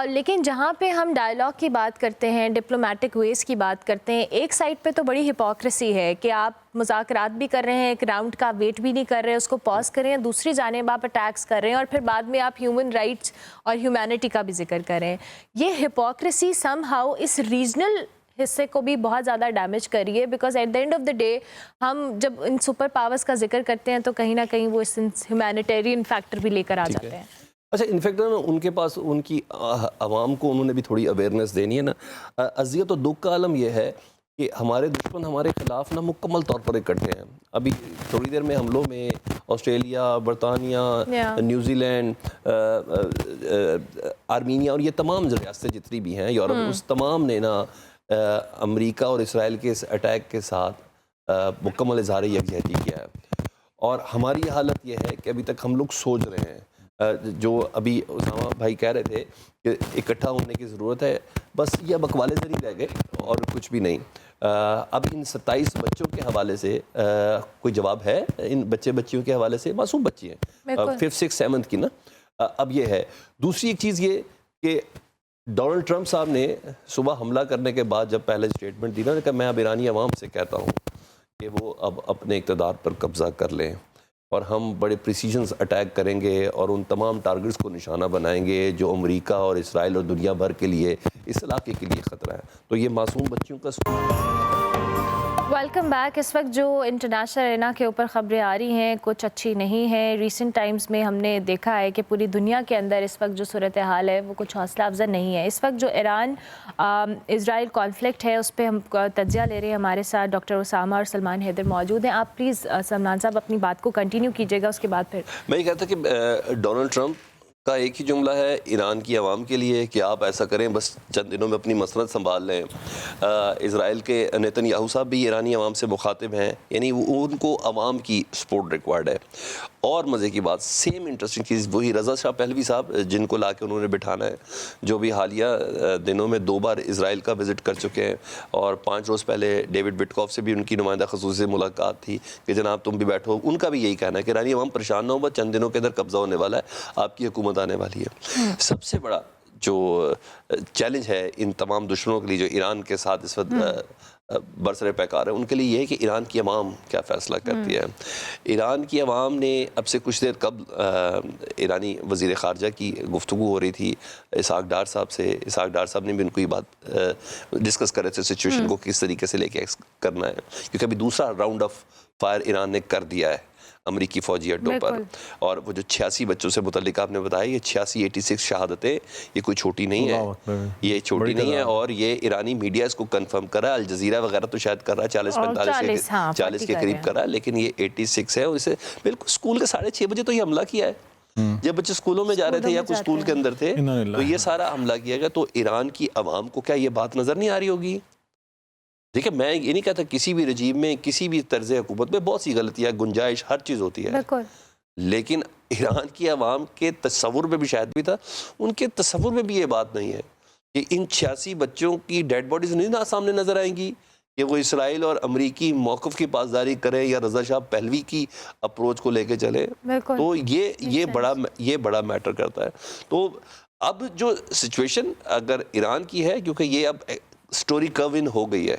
لیکن جہاں پہ ہم ڈائیلاگ کی بات کرتے ہیں, ڈپلومیٹک ویز کی بات کرتے ہیں, ایک سائڈ پہ تو بڑی ہپوکریسی ہے کہ آپ مذاکرات بھی کر رہے ہیں, ایک راؤنڈ کا ویٹ بھی نہیں کر رہے, اس کو پاز کر رہے ہیں, دوسری جانب آپ اٹیکس کر رہے ہیں, اور پھر بعد میں آپ ہیومن رائٹس اور ہیومینٹی کا بھی ذکر کر رہے ہیں. یہ ہپوکریسی سم ہاؤ اس ریجنل حصے کو بھی بہت زیادہ ڈیمیج کری ہے, because at the end of the day ہم جب ان سپر پاورز کا ذکر کرتے ہیں تو کہیں نہ کہیں وہ اس ہیومینیٹیرین فیکٹر بھی لے کر آ جاتے ہیں. اچھا, انفیکٹ ان کے پاس ان کی عوام کو انہوں نے بھی تھوڑی اویئرنیس دینی ہے نا. اذیت و دکھ کا عالم یہ ہے کہ ہمارے دشمن ہمارے خلاف نا مکمل طور پر اکٹھے ہیں. ابھی تھوڑی دیر میں حملوں میں آسٹریلیا, برطانیہ, نیوزی لینڈ, آرمینیا اور یہ تمام ریاستیں جتنی بھی ہیں یورپ, اس تمام نے نا امریکہ اور اسرائیل کے اس اٹیک کے ساتھ مکمل اظہار یکجہتی کیا ہے. اور ہماری حالت یہ ہے کہ ابھی تک ہم لوگ سوچ رہے ہیں, جو ابھی اسامہ بھائی کہہ رہے تھے کہ اکٹھا ہونے کی ضرورت ہے, بس یہ اب اقوالے ذریعے رہ گئے اور کچھ بھی نہیں. اب ان 27 بچوں کے حوالے سے کوئی جواب ہے؟ ان بچیوں کے حوالے سے, معصوم بچی ہیں, 5th 6th 7th کی نا. اب یہ ہے. دوسری ایک چیز یہ کہ ڈونلڈ ٹرمپ صاحب نے صبح حملہ کرنے کے بعد جب پہلے اسٹیٹمنٹ دی نا, کہ میں اب ایرانی عوام سے کہتا ہوں کہ وہ اب اپنے اقتدار پر قبضہ کر لیں, اور ہم بڑے پریسیجنز اٹیک کریں گے اور ان تمام ٹارگٹس کو نشانہ بنائیں گے جو امریکہ اور اسرائیل اور دنیا بھر کے لیے, اس علاقے کے لیے خطرہ ہے. تو یہ معصوم بچیوں کا ویلکم بیک. اس وقت جو انٹرنیشنل ارینا کے اوپر خبریں آ رہی ہیں کچھ اچھی نہیں ہیں. ریسنٹ ٹائمز میں ہم نے دیکھا ہے کہ پوری دنیا کے اندر اس وقت جو صورتحال ہے وہ کچھ حوصلہ افزا نہیں ہے. اس وقت جو ایران اسرائیل کانفلکٹ ہے اس پہ ہم تجزیہ لے رہے ہیں. ہمارے ساتھ ڈاکٹر اسامہ اور سلمان حیدر موجود ہیں. آپ پلیز سلمان صاحب اپنی بات کو کنٹینیو کیجیے گا, اس کے بعد پھر میں یہ کہتا کہ ڈونلڈ ٹرمپ کا ایک ہی جملہ ہے ایران کی عوام کے لیے کہ آپ ایسا کریں, بس چند دنوں میں اپنی مسند سنبھال لیں. اسرائیل کے نیتن یاہو صاحب بھی ایرانی عوام سے مخاطب ہیں, یعنی ان کو عوام کی سپورٹ ریکوائرڈ ہے. اور مزے کی بات, سیم انٹرسٹنگ چیز وہی رضا شاہ پہلوی صاحب جن کو لا کے انہوں نے بٹھانا ہے, جو بھی حالیہ دنوں میں 2 بار اسرائیل کا وزٹ کر چکے ہیں, اور 5 روز پہلے ڈیوڈ بٹکوف سے بھی ان کی نمائندہ خصوصی ملاقات تھی کہ جناب تم بھی بیٹھو. ان کا بھی یہی کہنا ہے کہ ایرانی عوام پریشان نہ ہو, بس چند دنوں کے اندر قبضہ ہونے والا ہے, آپ کی حکومت آنے والی ہے. سب سے بڑا جو چیلنج ہے ان تمام دشمنوں کے لیے جو ایران کے ساتھ اس وقت برسر پیکار ہے, ان کے لیے یہ ہے کہ ایران کی عوام کیا فیصلہ کرتی ہے. ایران کی عوام نے اب سے کچھ دیر قبل ایرانی وزیر خارجہ کی گفتگو ہو رہی تھی اسحاق ڈار صاحب سے. اسحاق ڈار صاحب نے بھی ان کو یہ بات ڈسکس کر رہے تھے سچویشن کو کس طریقے سے لے کے کرنا ہے, کیونکہ ابھی دوسرا راؤنڈ آف فائر ایران نے کر دیا ہے امریکی فوجی اڈوں پر. اور وہ جو 86 بچوں سے متعلق آپ نے بتایا, یہ 86 شہادتیں یہ کوئی چھوٹی نہیں ہے, یہ چھوٹی نہیں ہے. اور یہ ایرانی میڈیا اس کو کنفرم کر رہا ہے, الجزیرہ وغیرہ تو شاید کر رہا ہے 40-45 کے قریب کر رہا ہے, لیکن یہ 86 ہے. اور اسے بالکل اسکول کے 6:30 بجے تو یہ حملہ کیا ہے. جب بچے اسکولوں میں جا رہے تھے یا کوئی اسکول کے اندر تھے تو یہ سارا حملہ کیا گیا. تو ایران کی عوام کو کیا یہ بات نظر نہیں آ رہی ہوگی؟ دیکھیں میں یہ نہیں کہتا کسی بھی رجیم میں کسی بھی طرز حکومت میں بہت سی غلطیاں گنجائش ہر چیز ہوتی ہے, لیکن ایران کی عوام کے تصور میں بھی شاید بھی تھا, ان کے تصور میں بھی یہ بات نہیں ہے کہ ان 86 بچوں کی ڈیڈ باڈیز نہیں سامنے نظر آئیں گی کہ وہ اسرائیل اور امریکی موقف کی پاسداری کریں یا رضا شاہ پہلوی کی اپروچ کو لے کے چلے. تو یہ بڑا میٹر کرتا ہے. تو اب جو سچویشن اگر ایران کی ہے, کیونکہ یہ اب سٹوری کرو ان ہو گئی ہے,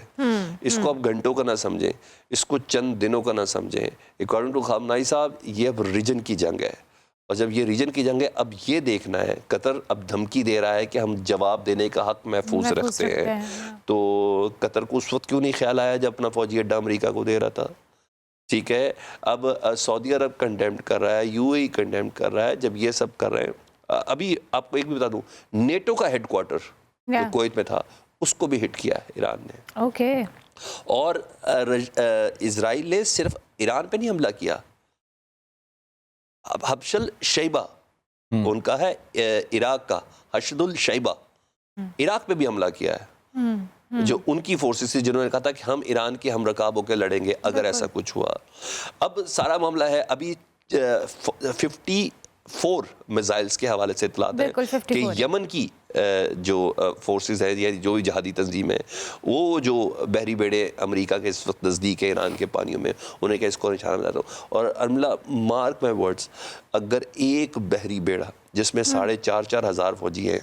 اس کو اب گھنٹوں کا نہ سمجھیں, اس کو چند دنوں کا نہ سمجھیں. اکارڈنگ ٹو خامنائی صاحب یہ اب ریجن کی جنگ ہے, اور جب یہ ریجن کی جنگ ہے اب یہ دیکھنا ہے, قطر اب دھمکی دے رہا ہے کہ ہم جواب دینے کا حق محفوظ رکھتے ہیں. تو قطر کو اس وقت کیوں نہیں خیال آیا جب اپنا فوجی اڈا امریکہ کو دے رہا تھا؟ ٹھیک ہے, اب سعودی عرب کنڈیمڈ کر رہا ہے, یو اے ای کنڈیمڈ کر رہا ہے. جب یہ سب کر رہے ہیں, ابھی آپ کو ایک بھی بتا دوں, نیٹو کا ہیڈ کوارٹر جو کویت میں تھا اس کو بھی ہٹ کیا ہے ایران نے. اوکے. اور اسرائیل نے صرف ایران پہ نہیں حملہ کیا, اب حبشل شیبہ ان کا ہے عراق کا, حشد الشیبہ, عراق پہ بھی حملہ کیا ہے, جو ان کی فورسز تھی جنہوں نے کہا تھا کہ ہم ایران کے ہم رکاب ہو کے لڑیں گے اگر ایسا کچھ ہوا. اب سارا معاملہ ہے, ابھی 54 میزائلز کے حوالے سے اطلاعات ہیں کہ یمن کی جو فورسز ہیں یا جو جہادی تنظیم ہے وہ جو بحری بیڑے امریکہ کے اس وقت نزدیک ہے ایران کے پانیوں میں, انہیں کہ اس کو نشانہ بناتا ہوں. اور ارملا مارک مائی ورڈز, اگر ایک بحری بیڑا جس میں 4,500 ہزار فوجی ہیں,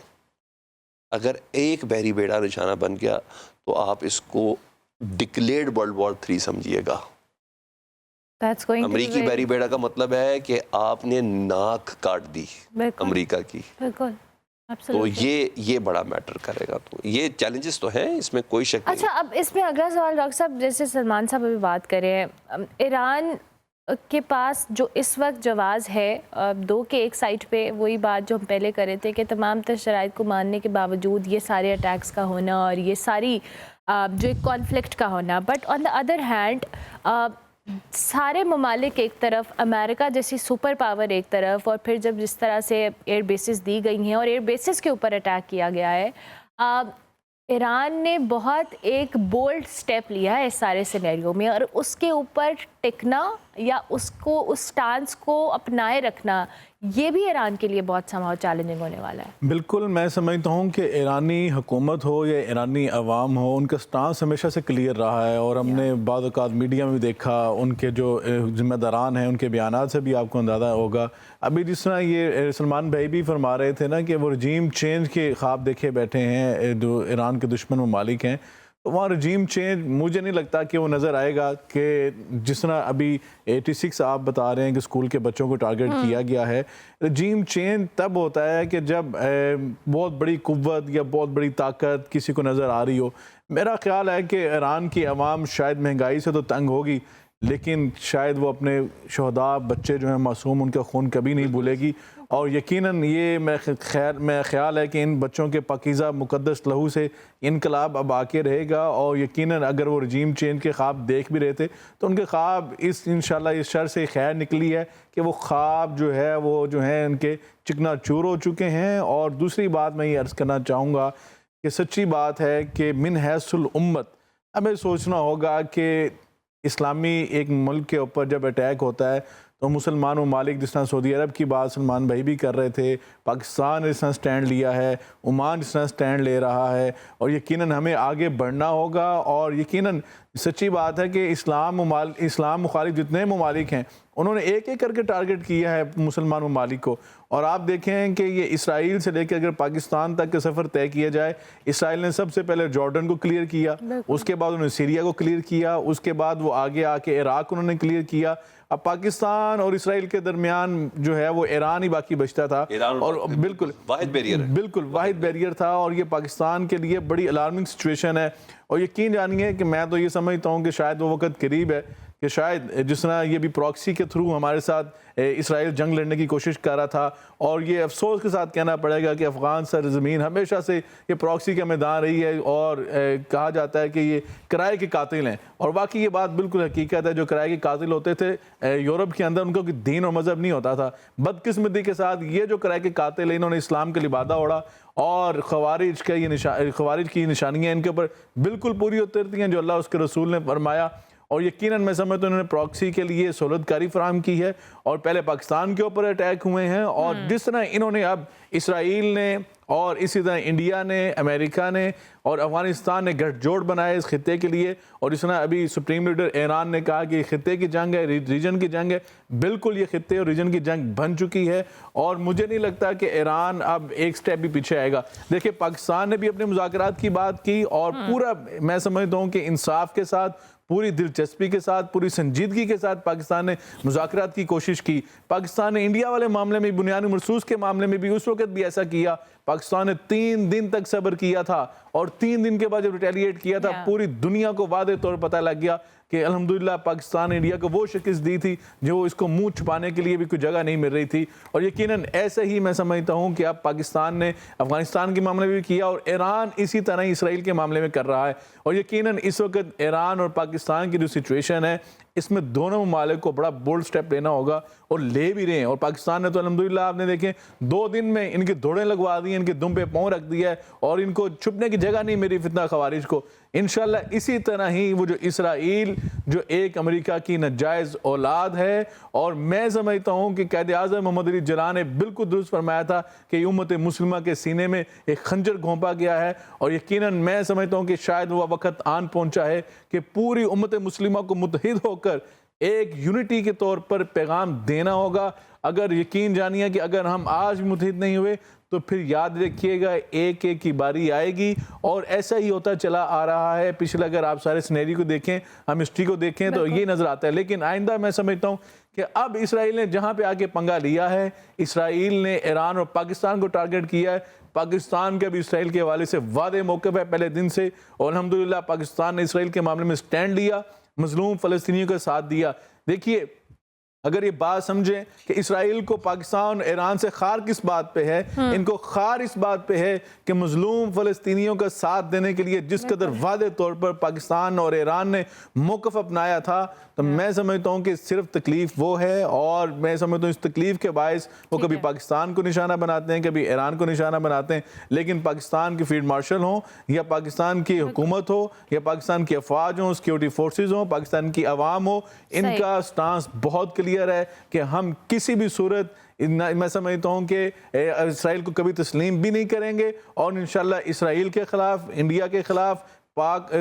اگر ایک بحری بیڑا نشانہ بن گیا تو آپ اس کو ڈکلیئرڈ ورلڈ وار 3 سمجھیے گا. امریکی بحری بیڑا کا مطلب ہے کہ آپ نے ناک کاٹ دی امریکہ کی. تو یہ بڑا میٹر کرے گا. تو یہ چیلنجز تو ہیں, اس میں کوئی شک نہیں. اچھا, اب اس میں اگلا سوال ڈاکٹر صاحب, جیسے سلمان صاحب ابھی بات کریں, ایران کے پاس جو اس وقت جواز ہے 2 کے ایک سائٹ پہ, وہی بات جو ہم پہلے کر رہے تھے کہ تمام تر شرائط کو ماننے کے باوجود یہ سارے اٹیکس کا ہونا اور یہ ساری جو ایک کانفلکٹ کا ہونا, but on the other hand سارے ممالک ایک طرف, امریکہ جیسی سپر پاور ایک طرف, اور پھر جب جس طرح سے ایئر بیسز دی گئی ہیں اور ایئر بیسز کے اوپر اٹیک کیا گیا ہے, ایران نے بہت ایک بولڈ سٹیپ لیا ہے اس سارے سینیریو میں, اور اس کے اوپر ٹکنا یا اس سٹانس کو اپنائے رکھنا, یہ بھی ایران کے لیے بہت سمہاؤ چیلنجنگ ہونے والا ہے. بالکل, میں سمجھتا ہوں کہ ایرانی حکومت ہو یا ایرانی عوام ہو, ان کا سٹانس ہمیشہ سے کلیئر رہا ہے, اور ہم نے بعض اوقات میڈیا میں بھی دیکھا, ان کے جو ذمہ داران ہیں ان کے بیانات سے بھی آپ کو اندازہ ہوگا. ابھی جس طرح یہ سلمان بھائی بھی فرما رہے تھے نا کہ وہ رجیم چینج کے خواب دیکھے بیٹھے ہیں جو ایران کے دشمن ممالک ہیں, تو وہاں رجیم چینج مجھے نہیں لگتا کہ وہ نظر آئے گا. کہ جس طرح ابھی 86 آپ بتا رہے ہیں کہ اسکول کے بچوں کو ٹارگٹ کیا گیا ہے, رجیم چینج تب ہوتا ہے کہ جب بہت بڑی قوت یا بہت بڑی طاقت کسی کو نظر آ رہی ہو. میرا خیال ہے کہ ایران کی عوام شاید مہنگائی سے تو تنگ ہوگی, لیکن شاید وہ اپنے شہداء بچے جو ہیں معصوم, ان کا خون کبھی نہیں بھولے گی. اور یقیناً یہ میں خیال ہے کہ ان بچوں کے پاکیزہ مقدس لہو سے انقلاب اب آ کے رہے گا. اور یقیناً اگر وہ رجیم چینج کے خواب دیکھ بھی رہے تھے تو ان کے خواب انشاءاللہ اس شر سے خیر نکلی ہے کہ وہ خواب جو ہے وہ جو ہیں ان کے چکنا چور ہو چکے ہیں. اور دوسری بات میں یہ عرض کرنا چاہوں گا کہ سچی بات ہے کہ من حیث الامت ہمیں سوچنا ہوگا کہ اسلامی ایک ملک کے اوپر جب اٹیک ہوتا ہے تو مسلمان ممالک جس طرح سعودی عرب کی بات سلمان بھائی بھی کر رہے تھے, پاکستان نے اس طرح سٹینڈ لیا ہے, عمان اس طرح سٹینڈ لے رہا ہے, اور یقیناً ہمیں آگے بڑھنا ہوگا. اور یقیناً سچی بات ہے کہ اسلام مخالف جتنے ممالک ہیں انہوں نے ایک ایک کر کے ٹارگٹ کیا ہے مسلمان ممالک کو. اور آپ دیکھیں کہ یہ اسرائیل سے لے کے اگر پاکستان تک کا سفر طے کیا جائے, اسرائیل نے سب سے پہلے جارڈن کو کلیئر کیا, اس کے بعد انہوں نے سیریا کو کلیئر کیا, اس کے بعد وہ آگے آ کے عراق انہوں نے کلیئر کیا. اب پاکستان اور اسرائیل کے درمیان جو ہے وہ ایران ہی باقی بچتا تھا, اور بالکل واحد بیریئر تھا, اور یہ پاکستان کے لیے بڑی الارمنگ سچویشن ہے. اور یقین جانیے کہ میں تو یہ سمجھتا ہوں کہ شاید وہ وقت قریب ہے کہ کہ شاید جس طرح یہ بھی پراکسی کے تھرو ہمارے ساتھ اسرائیل جنگ لڑنے کی کوشش کر رہا تھا، اور یہ افسوس کے ساتھ کہنا پڑے گا کہ افغان سرزمین ہمیشہ سے یہ پراکسی کا میدان رہی ہے، اور کہا جاتا ہے کہ یہ کرائے کے قاتل ہیں، اور واقعی یہ بات بالکل حقیقت ہے۔ جو کرائے کے قاتل ہوتے تھے یورپ کے اندر، ان کو کوئی دین اور مذہب نہیں ہوتا تھا۔ بدقسمتی کے ساتھ یہ جو کرائے کے قاتل ہیں، انہوں نے اسلام کا لبادہ اوڑھا، اور خوارج کی نشانیاں ان کے اوپر بالکل پوری اترتی ہیں جو اللہ اس کے رسول نے فرمایا، اور یقیناً میں سمجھتا ہوں انہوں نے پراکسی کے لیے سہولت کاری فراہم کی ہے، اور پہلے پاکستان کے اوپر اٹیک ہوئے ہیں، اور جس طرح انہوں نے اب اسرائیل نے اور اسی طرح انڈیا نے، امریکہ نے اور افغانستان نے گٹھ جوڑ بنائے اس خطے کے لیے، اور اس طرح ابھی سپریم لیڈر ایران نے کہا کہ خطے کی جنگ ہے، ریجن کی جنگ ہے، بالکل یہ خطے اور ریجن کی جنگ بن چکی ہے، اور مجھے نہیں لگتا کہ ایران اب ایک سٹیپ بھی پیچھے آئے گا۔ دیکھیں پاکستان نے بھی اپنے مذاکرات کی بات کی، اور پورا میں سمجھتا ہوں کہ انصاف کے ساتھ، پوری دلچسپی کے ساتھ، پوری سنجیدگی کے ساتھ پاکستان نے مذاکرات کی کوشش کی۔ پاکستان نے انڈیا والے معاملے میں، بنیادی مرسوس کے معاملے میں بھی اس وقت بھی ایسا کیا۔ پاکستان نے 3 دن تک صبر کیا تھا، اور 3 دن کے بعد جب ریٹیلیٹ کیا تھا پوری دنیا کو واضح طور پتہ لگ گیا کہ الحمدللہ پاکستان نے انڈیا کو وہ شکست دی تھی جو اس کو منہ چھپانے کے لیے بھی کوئی جگہ نہیں مل رہی تھی، اور یقیناً ایسے ہی میں سمجھتا ہوں کہ اب پاکستان نے افغانستان کے معاملے میں بھی کیا، اور ایران اسی طرح اسرائیل کے معاملے میں کر رہا ہے، اور یقیناً اس وقت ایران اور پاکستان کی جو سچویشن ہے اس میں دونوں ممالک کو بڑا بولڈ سٹیپ لینا ہوگا، اور لے بھی رہے ہیں۔ اور پاکستان نے تو الحمدللہ آپ نے دیکھیں 2 دن میں ان کی دوڑیں لگوا دی ہیں، ان کے دم پہ پاؤں رکھ دیا ہے، اور ان کو چھپنے کی جگہ نہیں میری فتنہ خوارج کو۔ انشاءاللہ اسی طرح ہی وہ جو اسرائیل جو ایک امریکہ کی ناجائز اولاد ہے، اور میں سمجھتا ہوں کہ قائد اعظم محمد علی جناح نے بالکل درست فرمایا تھا کہ امت مسلمہ کے سینے میں ایک خنجر گھونپا گیا ہے، اور یقیناً میں سمجھتا ہوں کہ شاید وہ وقت آن پہنچا ہے کہ پوری امت مسلمہ کو متحد ہو کر ایک یونٹی کے طور پر پیغام دینا ہوگا۔ اگر یقین جانیے کہ اگر ہم آج بھی متحد نہیں ہوئے تو پھر یاد رکھیے گا ایک ایک کی باری آئے گی، اور ایسا ہی ہوتا چلا آ رہا ہے۔ پچھلے اگر آپ سارے سینیری کو دیکھیں، ہم ہسٹری کو دیکھیں تو یہ نظر آتا ہے، لیکن آئندہ میں سمجھتا ہوں کہ اب اسرائیل نے جہاں پہ آگے پنگا لیا ہے، اسرائیل نے ایران اور پاکستان کو ٹارگٹ کیا ہے۔ پاکستان کا بھی اسرائیل کے حوالے سے واضح موقف ہے پہلے دن سے، اور الحمدللہ پاکستان نے اسرائیل کے معاملے میں سٹینڈ لیا، مظلوم فلسطینیوں کا ساتھ دیا۔ دیکھیے اگر یہ بات سمجھیں کہ اسرائیل کو پاکستان اور ایران سے خار کس بات پہ ہے، ان کو خار اس بات پہ ہے کہ مظلوم فلسطینیوں کا ساتھ دینے کے لیے جس قدر واضح طور پر پاکستان اور ایران نے موقف اپنایا تھا، تو میں سمجھتا ہوں کہ صرف تکلیف وہ ہے، اور میں سمجھتا ہوں اس تکلیف کے باعث وہ کبھی پاکستان کو نشانہ بناتے ہیں، کبھی ایران کو نشانہ بناتے ہیں، لیکن پاکستان کی فیلڈ مارشل ہوں یا پاکستان کی حکومت ہو یا پاکستان کی افواج ہوں، سیکیورٹی فورسز ہوں، پاکستان کی عوام ہو، ان کا سٹانس بہت کلیئر ہے کہ ہم کسی بھی صورت میں سمجھتا ہوں کہ اسرائیل کو کبھی تسلیم بھی نہیں کریں گے، اور انشاءاللہ اسرائیل کے خلاف، انڈیا کے خلاف،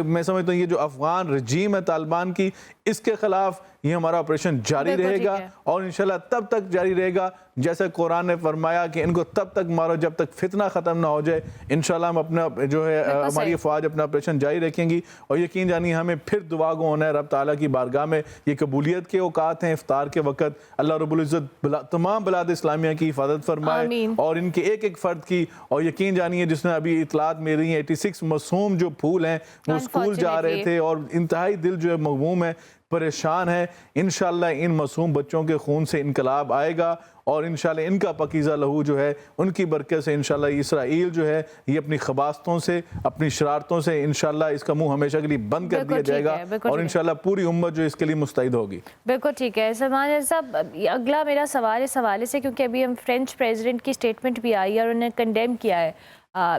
میں سمجھتا ہوں یہ جو افغان رجیم ہے طالبان کی، اس کے خلاف یہ ہمارا آپریشن جاری رہے گا، اور انشاءاللہ تب تک جاری رہے گا جیسے قرآن نے فرمایا کہ ان کو تب تک مارو جب تک فتنہ ختم نہ ہو جائے۔ انشاءاللہ ہم اپنا جو ہے ہماری افواج اپنا آپریشن جاری رکھیں گی، اور یقین جانیے ہمیں پھر دعا گو ہونا ہے رب تعالیٰ کی بارگاہ میں۔ یہ قبولیت کے اوقات ہیں، افطار کے وقت اللہ رب العزت تمام بلاد اسلامیہ کی حفاظت فرمائے، اور ان کے ایک ایک فرد کی، اور یقین جانیے جس نے ابھی اطلاعات میری ہیں 86 معصوم جو پھول ہیں وہ اسکول جا رہے تھے، اور انتہائی دل جو ہے مغموم ہے، پریشان ہے۔ انشاءاللہ ان معصوم بچوں کے خون سے انقلاب آئے گا، اور انشاءاللہ ان کا پاکیزہ لہو جو ہے ان کی برکت سے انشاءاللہ اسرائیل جو ہے یہ اپنی خباستوں سے، اپنی شرارتوں سے انشاءاللہ اس کا منہ ہمیشہ کے لیے بند کر دیا جائے گا، اور انشاءاللہ پوری امت جو اس کے لیے مستعد ہوگی۔ بالکل ٹھیک ہے سلمان صاحب، اگلا میرا سوال اس حوالے سے، کیونکہ ابھی ہم فرینچ پریزیڈنٹ کی سٹیٹمنٹ بھی آئی ہے، اور انہوں نے کنڈیم کیا ہے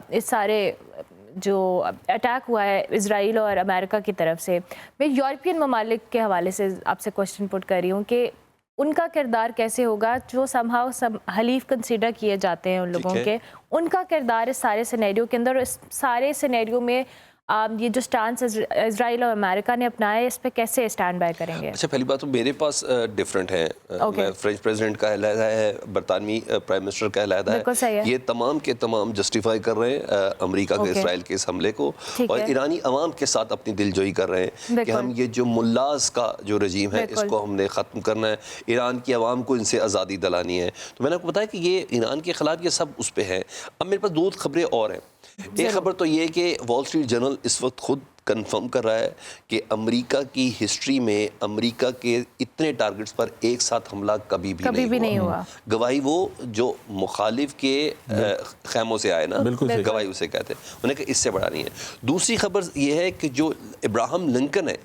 اس سارے جو اٹیک ہوا ہے اسرائیل اور امریکہ کی طرف سے۔ میں یورپین ممالک کے حوالے سے آپ سے کوشچن پٹ کر رہی ہوں کہ ان کا کردار کیسے ہوگا، جو سمہاؤ حلیف کنسیڈر کیے جاتے ہیں ان لوگوں کے، ان کا کردار اس سارے سینیریو کے اندر، اس سارے سینیریو میں یہ جو سٹانس اسرائیل اور امریکہ نے اپنایا ہے اس پہ کیسے اسٹینڈ بائی کریں گے؟ اچھا، پہلی بات تو میرے پاس ڈیفرنٹ ہے، میں فرینچ پریزیڈنٹ کا علیحدہ ہے، برطانوی پرائم منسٹر کا علیحدہ ہے، یہ تمام کے تمام جسٹیفائی کر رہے ہیں امریکہ کے اسرائیل کے اس حملے کو، اور ایرانی عوام کے ساتھ اپنی دلجوئی کر رہے ہیں کہ ہم یہ جو ملاز کا جو رجیم ہے اس کو ہم نے ختم کرنا ہے، ایران کی عوام کو ان سے آزادی دلانی ہے۔ تو میں نے آپ کو بتایا کہ یہ ایران کے خلاف یہ سب اس پہ ہے۔ اب میرے پاس 2 خبریں اور ہیں۔ ایک خبر تو یہ کہ وال اسٹریٹ جرنل اس وقت خود کنفرم کر رہا ہے کہ امریکہ کی ہسٹری میں امریکہ کے اتنے ٹارگٹس پر ایک ساتھ حملہ کبھی بھی نہیں ہوا. گواہی وہ جو مخالف کے خیموں سے آئے نا, گواہی اسے کہتے ہیں. انہیں کہ اس سے بڑا نہیں ہے. دوسری خبر یہ ہے کہ جو ابراہم لنکن ہے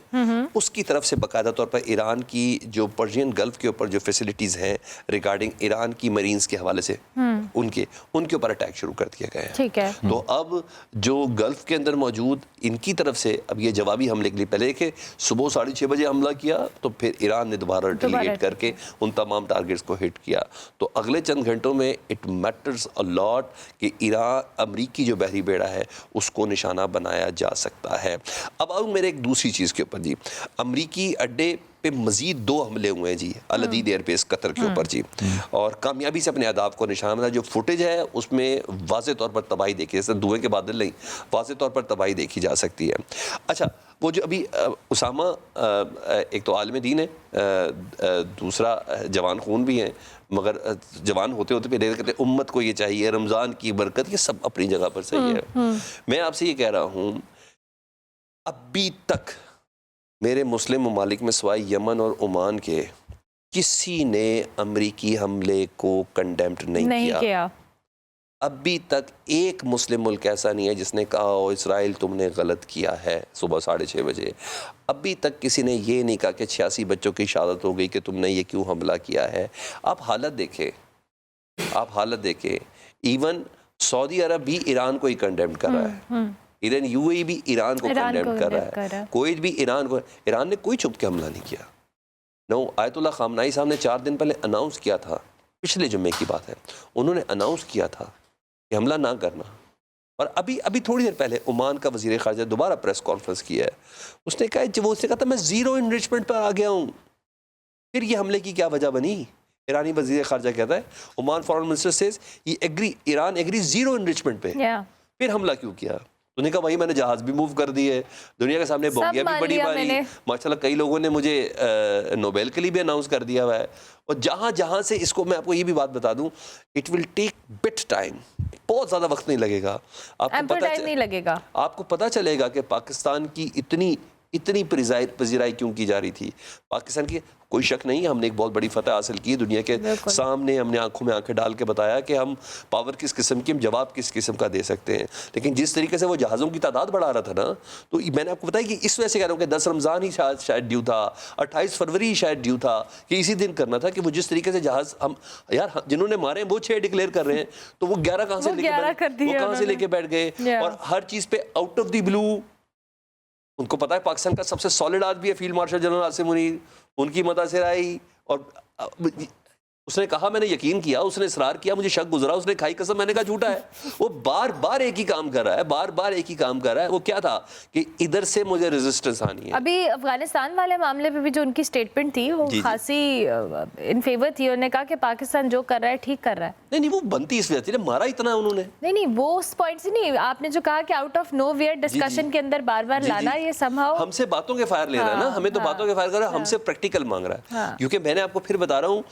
اس کی طرف سے باقاعدہ طور پر ایران کی جو پرشین گلف کے اوپر جو فیسلٹیز ہیں ریگارڈنگ ایران کی مرینز کے حوالے سے ان کے اوپر اٹیک شروع کر دیا گیا ہے. ٹھیک ہے. تو اب جو گلف کے اندر موجود ان کی طرف سے اب یہ جوابی حملے کے لیے پہلے کہ صبح 6:30 بجے حملہ کیا تو پھر ایران نے دوبارہ ریٹیلیٹ کر کے ان تمام ٹارگٹس کو ہٹ کیا. تو اگلے چند گھنٹوں میں اٹ میٹرز اے لاٹ کہ ایران امریکی جو بحری بیڑا ہے اس کو نشانہ بنایا جا سکتا ہے. اب آؤں میرے ایک دوسری چیز کے اوپر جی, امریکی اڈے پہ مزید 2 حملے ہوئے ہیں جی العدید ایئر بیس قطر کے اوپر جی, اور کامیابی سے اپنے اہداف کو نشانہ بنا. جو فوٹیج ہے اس میں واضح طور پر تباہی دیکھی, جیسے دھوئیں کے بادل نہیں, واضح طور پر تباہی دیکھی جا سکتی ہے. اچھا وہ جو ابھی اسامہ ایک تو عالم دین ہے, دوسرا جوان خون بھی ہیں, مگر جوان ہوتے ہوتے پھر کہتے ہیں امت کو یہ چاہیے, رمضان کی برکت, یہ سب اپنی جگہ پر صحیح ہے. میں آپ سے یہ کہہ رہا ہوں ابھی تک میرے مسلم ممالک میں سوائے یمن اور عمان کے کسی نے امریکی حملے کو کنڈیمڈ نہیں کیا. ابھی تک ایک مسلم ملک ایسا نہیں ہے جس نے کہا ہو اسرائیل تم نے غلط کیا ہے صبح 6:30 بجے. ابھی تک کسی نے یہ نہیں کہا کہ 86 بچوں کی شہادت ہو گئی کہ تم نے یہ کیوں حملہ کیا ہے. آپ حالت دیکھیں, ایون سعودی عرب بھی ایران کو ہی کنڈیمڈ کر رہا ہے, ایران UAE بھی ایران کو کنڈیمڈ کر رہا ہے, کوئی بھی ایران نے کوئی چھپ کے حملہ نہیں کیا. آیت اللہ خامنائی صاحب نے 4 دن پہلے اناؤنس کیا تھا, پچھلے جمعے کی بات ہے, انہوں نے اناؤنس کیا تھا کہ حملہ نہ کرنا. اور ابھی تھوڑی دیر پہلے عمان کا وزیر خارجہ دوبارہ پریس کانفرنس کیا ہے, اس نے کہا تھا میں 0 انریچمنٹ پر آ گیا ہوں. پھر یہ حملے کی کیا وجہ بنی؟ ایرانی وزیر خارجہ کہتا ہے Oman foreign minister says Iran agree 0 enrichment پہ, پھر حملہ کیوں کیا؟ تو نے کہا بھائی میں نے جہاز بھی موو کر دیے, دنیا کے سامنے بوگیاں بھی بڑی باری, ماشاءاللہ کئی لوگوں نے مجھے نوبیل کے لیے بھی اناؤنس کر دیا ہوا ہے. اور جہاں سے اس کو میں آپ کو یہ بھی بات بتا دوں, it will take but time, بہت زیادہ وقت نہیں لگے گا, آپ کو پتہ چلے گا کہ پاکستان کی اتنی پذیرائی کیوں کی جا رہی تھی. پاکستان کی کوئی شک نہیں, ہم نے ایک بہت بڑی فتح حاصل کی دنیا کے سامنے, ہم نے آنکھوں میں آنکھیں ڈال کے بتایا کہ ہم پاور کس قسم کی, ہم جواب کس قسم کا دے سکتے ہیں. لیکن جس طریقے سے وہ جہازوں کی تعداد بڑھا رہا تھا نا, تو میں نے آپ کو بتایا کہ اس وجہ سے کہہ رہا ہوں کہ 10 رمضان ہی شاید ڈیو تھا, 28 فروری شاید ڈیو تھا, کہ اسی دن کرنا تھا. کہ وہ جس طریقے سے جہاز ہم یار جنہوں نے مارے وہ 6 ڈکلیئر کر رہے ہیں, تو وہ 11 کہاں سے لے کے بیٹھ گئے, اور ہر چیز پہ آؤٹ آف دی بلو. ان کو پتا ہے پاکستان کا سب سے سالڈ آدمی ہے field marshal general Asim Munir, ان کی متاثر آئی, اور اس نے کہا میں نے یقین کیا, اس نے اصرار کیا, مجھے شک گزرا, اس نے کھائی قسم, میں نے کہا جھوٹا ہے. وہ بار ایک ہی کام کر رہا ہے, وہ کیا تھا کہ ادھر سے مجھے ریزسٹنس آنی ہے. ابھی افغانستان والے معاملے پہ بھی جو ان کی سٹیٹمنٹ تھی وہ خاصی ان فیور تھی, انہوں نے کہا کہ پاکستان جو کر رہا ہے ٹھیک کر رہا ہے. نہیں وہ بنتی اس وجہ سے مارا اتنا انہوں نے, نہیں وہ اس پوائنٹ سے نہیں, آپ نے جو کہا کہ out of nowhere discussion کے اندر بار لانا, یہ سمہاؤ ہم سے باتوں کے فائر لے رہا ہے نا, ہمیں تو باتوں کے فائر کر رہا ہے, ہم سے پریکٹیکل مانگ رہا ہے. کیونکہ میں نے آپ کو پھر بتا رہا ہوں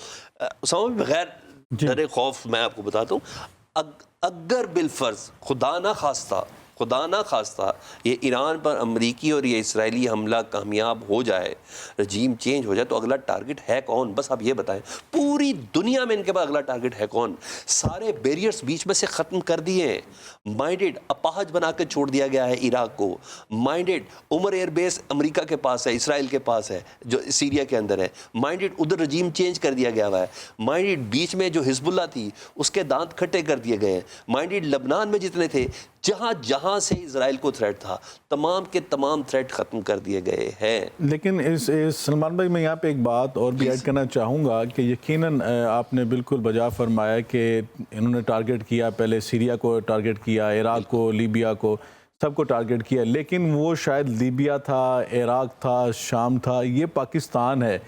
اسامہ, بغیر ڈر خوف میں آپ کو بتاتا ہوں, اگر بالفرض خدا نہ خواستہ یہ ایران پر امریکی اور یہ اسرائیلی حملہ کامیاب ہو جائے, رجیم چینج ہو جائے, تو اگلا ٹارگٹ ہے کون؟ بس آپ یہ بتائیں, پوری دنیا میں ان کے پاس اگلا ٹارگٹ ہے کون؟ سارے بیریئرز بیچ میں سے ختم کر دیے ہیں. مائنڈیڈ اپاہج بنا کے چھوڑ دیا گیا ہے عراق کو, مائنڈیڈ عمر ایئر بیس امریکہ کے پاس ہے, اسرائیل کے پاس ہے جو سیریا کے اندر ہے, مائنڈیڈ ادھر رجیم چینج کر دیا گیا ہوا ہے, مائنڈیڈ بیچ میں جو حزب اللہ تھی اس کے دانت کھٹے کر دیے گئے ہیں, مائنڈیڈ لبنان میں جتنے تھے, جہاں سے اسرائیل کو تھریٹ تھا, تمام کے تمام تھریٹ ختم کر دیے گئے ہیں. لیکن سلمان بھائی میں یہاں پہ ایک بات اور بھی ایڈ کرنا چاہوں گا کہ یقیناً آپ نے بالکل بجا فرمایا کہ انہوں نے ٹارگٹ کیا, پہلے سیریا کو ٹارگٹ کیا, عراق کو, لیبیا کو, سب کو ٹارگٹ کیا. لیکن وہ شاید لیبیا تھا, عراق تھا, شام تھا, یہ پاکستان ہے.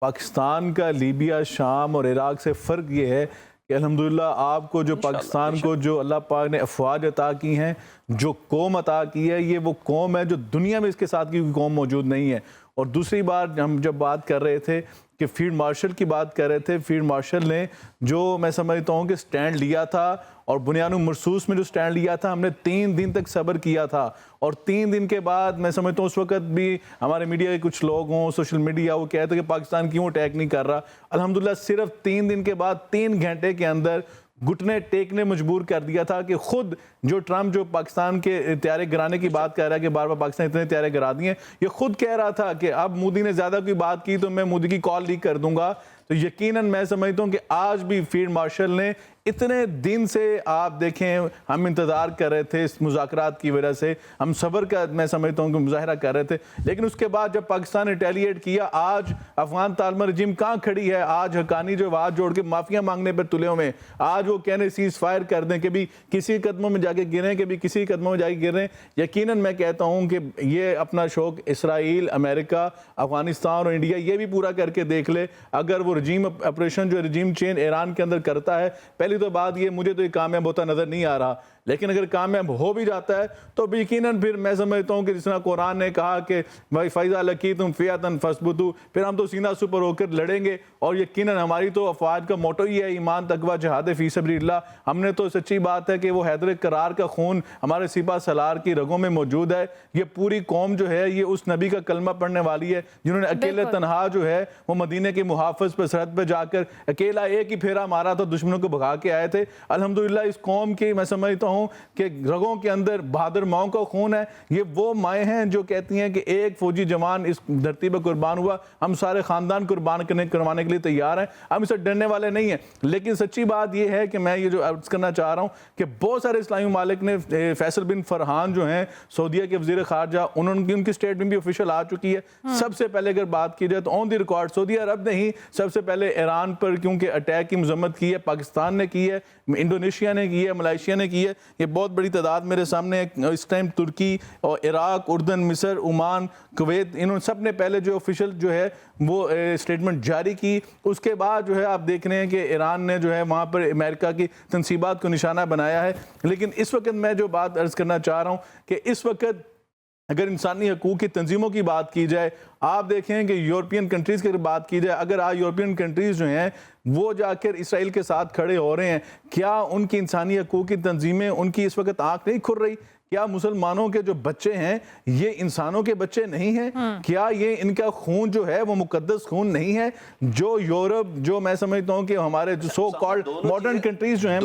پاکستان کا لیبیا, شام اور عراق سے فرق یہ ہے کہ الحمدللہ آپ کو جو پاکستان کو جو اللہ پاک نے افواج عطا کی ہیں, جو قوم عطا کی ہے, یہ وہ قوم ہے جو دنیا میں اس کے ساتھ کی قوم موجود نہیں ہے. اور دوسری بار ہم جب بات کر رہے تھے کہ فیلڈ مارشل کی بات کر رہے تھے، فیلڈ مارشل نے جو میں سمجھتا ہوں کہ سٹینڈ لیا تھا، اور بنیانو مرسوس میں جو سٹینڈ لیا تھا، ہم نے 3 دن تک صبر کیا تھا، اور 3 دن کے بعد میں سمجھتا ہوں اس وقت بھی ہمارے میڈیا کے کچھ لوگ ہوں، سوشل میڈیا، وہ کہتے ہیں کہ پاکستان کیوں اٹیک نہیں کر رہا. الحمدللہ صرف 3 دن کے بعد 3 گھنٹے کے اندر گھٹنے ٹیکنے مجبور کر دیا تھا کہ خود جو ٹرمپ جو پاکستان کے طیارے گرانے کی بات کر رہا ہے کہ بار بار پاکستان اتنے طیارے گرا دیے، یہ خود کہہ رہا تھا کہ اب مودی نے زیادہ کوئی بات کی تو میں مودی کی کال لیک کر دوں گا. تو یقیناً میں سمجھتا ہوں کہ آج بھی فیلڈ مارشل نے اتنے دن سے، آپ دیکھیں ہم انتظار کر رہے تھے اس مذاکرات کی وجہ سے، ہم صبر کا میں سمجھتا ہوں کہ مظاہرہ کر رہے تھے، لیکن اس کے بعد جب پاکستان نے ریٹیلیٹ کیا، آج افغان طالبہ رجیم کہاں کھڑی ہے؟ آج حقانی جو ہاتھ جوڑ کے معافیاں مانگنے پر تلے ہوئے ہیں، آج وہ کہنے سیز فائر کر دیں کہ بھی کسی قدموں میں جا کے گریں، کہ بھی کسی قدموں میں جا کے گریں. یقیناً میں کہتا ہوں کہ یہ اپنا شوق اسرائیل، امریکہ، افغانستان اور انڈیا یہ بھی پورا کر کے دیکھ لے. اگر وہ رجیم آپریشن جو رجیم چینج ایران کے اندر کرتا ہے، پہلی تو بات یہ مجھے تو یہ کامیاب ہوتا نظر نہیں آ رہا، لیکن اگر کامیاب ہو بھی جاتا ہے تو یقیناً پھر میں سمجھتا ہوں کہ جس طرح قرآن نے کہا کہ فَإِذَا لَقِيتُمْ فِئَةً فَاثْبُتُوا، پھر ہم تو سینہ سپر ہو کر لڑیں گے. اور یقیناً ہماری تو افواج کا موٹو ہی ہے ایمان، تقویٰ، جہاد فی سبیل اللہ. ہم نے تو سچی بات ہے کہ وہ حیدر کرار کا خون ہمارے سپہ سالار کی رگوں میں موجود ہے. یہ پوری قوم جو ہے یہ اس نبی کا کلمہ پڑھنے والی ہے جنہوں نے اکیلے تنہا جو ہے وہ مدینے کے محافظ پہ سرحد پہ جا کر اکیلا ایک ہی پھیرا مارا تھا، دشمنوں کو بھگا کے آئے تھے. الحمدللہ اس قوم کی میں سمجھتا ہوں کہ رگوں کے اندر بہادر ماؤں کا خون ہے. یہ وہ مائیں ہیں جو کہتی ہیں کہ ایک فوجی جوان اس دھرتی پہ قربان ہوا، ہم سارے خاندان قربان کروانے کے لیے تیار ہیں، ہم اسے ڈرنے والے نہیں ہیں. لیکن سچی بات یہ ہے کہ میں یہ جو عرض کرنا چاہ رہا ہوں کہ بہت سارے اسلامی ممالک نے، فیصل بن فرحان جو ہیں سعودیہ کے وزیر خارجہ، ان کی اسٹیٹمنٹ بھی آفیشیل آ چکی ہے. سب سے پہلے اگر بات کی جائے تو آن دی ریکارڈ سعودی عرب نے ہی سب سے پہلے ایران پر کیونکہ اٹیک کی مذمت کی ہے، پاکستان نے کی ہے، انڈونیشیا نے کی ہے، ملائیشیا نے کی ہے. یہ بہت بڑی تعداد میرے سامنے ہے. اس ٹائم ترکی اور عراق، اردن، مصر، عمان، کویت، انہوں سب نے پہلے جو آفیشیل جو ہے وہ اسٹیٹمنٹ جاری کی. اس کے بعد جو ہے آپ دیکھ رہے ہیں کہ ایران نے جو ہے وہاں پر امریکہ کی تنصیبات کو نشانہ بنایا ہے. لیکن اس وقت میں جو بات عرض کرنا چاہ رہا ہوں کہ اس وقت اگر انسانی حقوق کی تنظیموں کی بات کی جائے، آپ دیکھیں کہ یورپین کنٹریز کی بات کی جائے، اگر آج یورپین کنٹریز جو ہیں وہ جا کر اسرائیل کے ساتھ کھڑے ہو رہے ہیں، کیا ان کی انسانی حقوق کی تنظیمیں ان کی اس وقت آنکھ نہیں کھل رہی؟ کیا مسلمانوں کے جو بچے ہیں یہ انسانوں کے بچے نہیں ہیں؟ کیا یہ ان کا خون جو ہے وہ مقدس خون نہیں ہے؟ جو یورپ، جو میں سمجھتا ہوں کہ ہمارے جو سو کالڈ ماڈرن کنٹریز جو ہیں،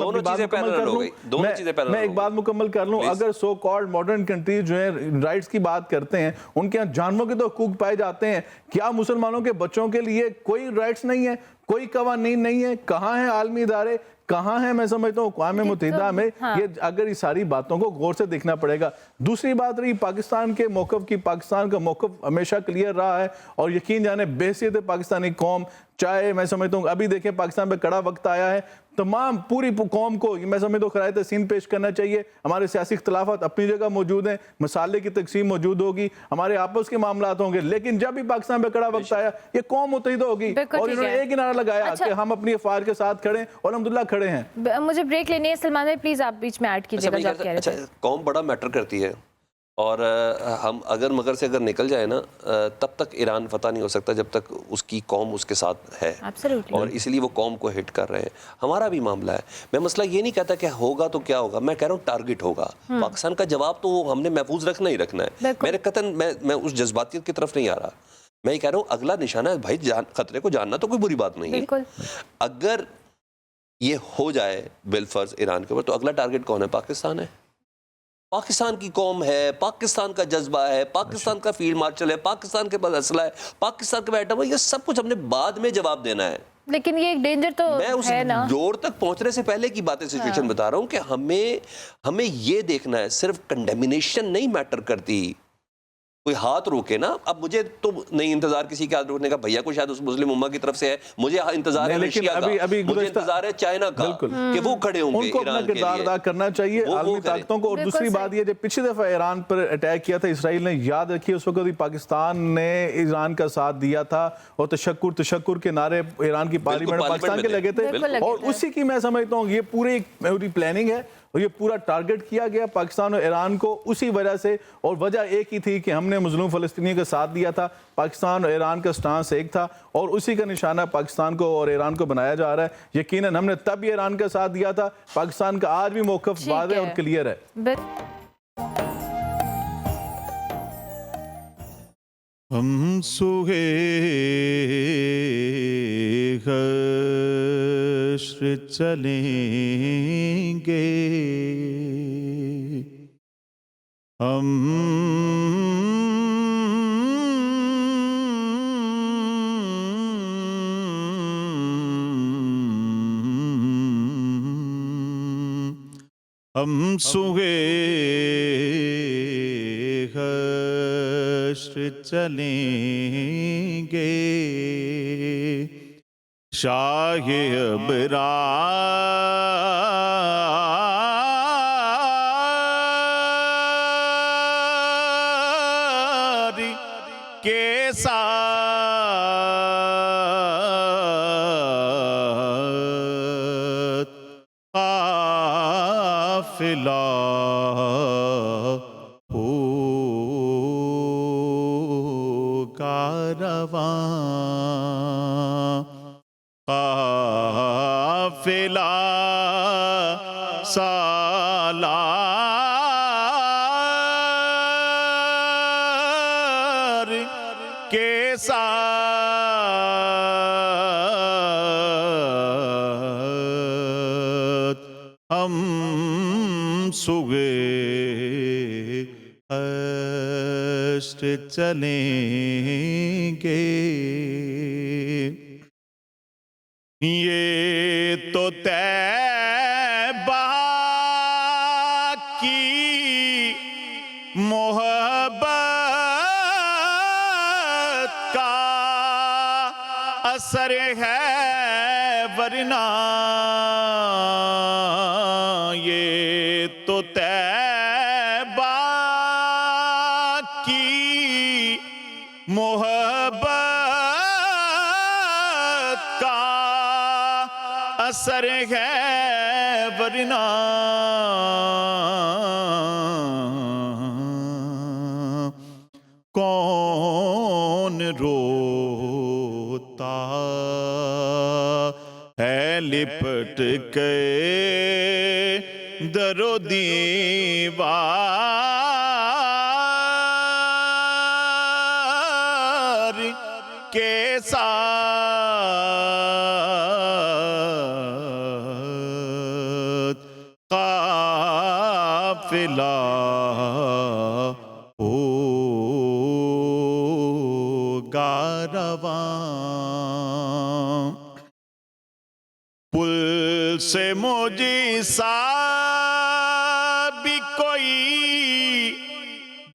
میں ایک بات مکمل کر لوں، اگر سو کالڈ ماڈرن کنٹریز جو ہیں رائٹس کی بات کرتے ہیں، ان کے یہاں جانوروں کے تو حقوق پائے جاتے ہیں، کیا مسلمانوں کے بچوں کے لیے کوئی رائٹس نہیں ہے، کوئی قوانین نہیں ہے؟ کہاں ہیں عالمی ادارے، کہاں ہیں میں سمجھتا ہوں اقوام متحدہ میں؟ یہ اگر اس ساری باتوں کو غور سے دیکھنا پڑے گا. دوسری بات رہی پاکستان کے موقف کی، پاکستان کا موقف ہمیشہ کلیئر رہا ہے، اور یقین جانے بحیثیت پاکستانی قوم، چاہے میں سمجھتا ہوں ابھی دیکھیں پاکستان پہ کڑا وقت آیا ہے، تمام پوری قوم کو میں سمجھتا ہوں خراج تحسین پیش کرنا چاہیے. ہمارے سیاسی اختلافات اپنی جگہ موجود ہیں، مسالے کی تقسیم موجود ہوگی، ہمارے آپس کے معاملات ہوں گے، لیکن جب بھی پاکستان پہ کڑا وقت آیا یہ قوم متحد ہوگی، اور انہوں نے ایک ہی نعرہ لگایا کہ ہم اپنی افواج کے ساتھ کھڑے ہیں، اور الحمدللہ کھڑے ہیں. مجھے بریک لینے ہے سلمان بھائی، پلیز آپ بیچ میں ایڈ کیجئے گا. اچھا، قوم بڑا میٹر کرتی ہے، اور ہم اگر مگر سے اگر نکل جائے نا تب تک ایران فتح نہیں ہو سکتا جب تک اس کی قوم اس کے ساتھ ہے، اور اس لیے وہ قوم کو ہٹ کر رہے ہیں. ہمارا بھی معاملہ ہے. میں مسئلہ یہ نہیں کہتا کہ ہوگا تو کیا ہوگا، میں کہہ رہا ہوں ٹارگٹ ہوگا. پاکستان کا جواب تو ہم نے محفوظ رکھنا ہی رکھنا ہے. میرے قطن میں اس جذباتیت کی طرف نہیں آ رہا. میں یہ کہہ رہا ہوں اگلا نشانہ ہے بھائی، خطرے کو جاننا تو کوئی بری بات نہیں ہے. اگر یہ ہو جائے بالفرض ایران کے اوپر تو اگلا ٹارگٹ کون ہے؟ پاکستان ہے. پاکستان کی قوم ہے، پاکستان کا جذبہ ہے، پاکستان کا فیلڈ مارشل ہے، پاکستان کے پاس اسلحہ ہے، پاکستان کے پاس ایٹم ہے. یہ سب کچھ ہم نے بعد میں جواب دینا ہے. لیکن یہ ایک ڈینجر تو میں اس دور تک پہنچنے سے پہلے کی باتیں سچویشن بتا رہا ہوں کہ ہمیں یہ دیکھنا ہے، صرف کنڈیمنیشن نہیں میٹر کرتی. کوئی ہاتھ روکے نا. اب مجھے تو نہیں انتظار کسی کے ہاتھ روکنے کا، بھیا کو شاید اس مسلم امہ کی طرف سے ہے، مجھے انتظار ہے رشیا کا، مجھے انتظار ہے چائنا کا کہ وہ کھڑے ہوں گے ان کو اپنا کردار ادا کرنا چاہیے عالمی طاقتوں کو. اور دوسری بات یہ جب پچھلی دفعہ ایران پر اٹیک کیا تھا اسرائیل نے، یاد رکھیے اس وقت پاکستان نے ایران کا ساتھ دیا تھا، اور تشکر کے نعرے ایران کی پارلیمنٹ پاکستان کے لگے تھے، اور اسی کی میں سمجھتا ہوں یہ پوری پلاننگ ہے. اور یہ پورا ٹارگٹ کیا گیا پاکستان اور ایران کو اسی وجہ سے، اور وجہ ایک ہی تھی کہ ہم نے مظلوم فلسطینیوں کا ساتھ دیا تھا، پاکستان اور ایران کا سٹانس ایک تھا، اور اسی کا نشانہ پاکستان کو اور ایران کو بنایا جا رہا ہے۔ یقیناً ہم نے تب بھی ایران کا ساتھ دیا تھا، پاکستان کا آج بھی موقف واضح اور کلیئر ہے۔ ہم سوئے حشر چلیں گے، ہم سوئے حشر چلیں گے، شاہ ابرار کے ساتھ قافلہ رواں، قافلہ سالار کے ساتھ ہم سوئے حشر چلیں گے۔ یہ تو طیبہ کی محبت کا اثر ہے، ورنہ یہ تو طیبہ کی محبت کا اثر ہے، ورنہ کون روتا ہے لپٹ کے در و دیوار کے ساتھ قافلہ ہوگا رواں، پل سے مجھے بھی کوئی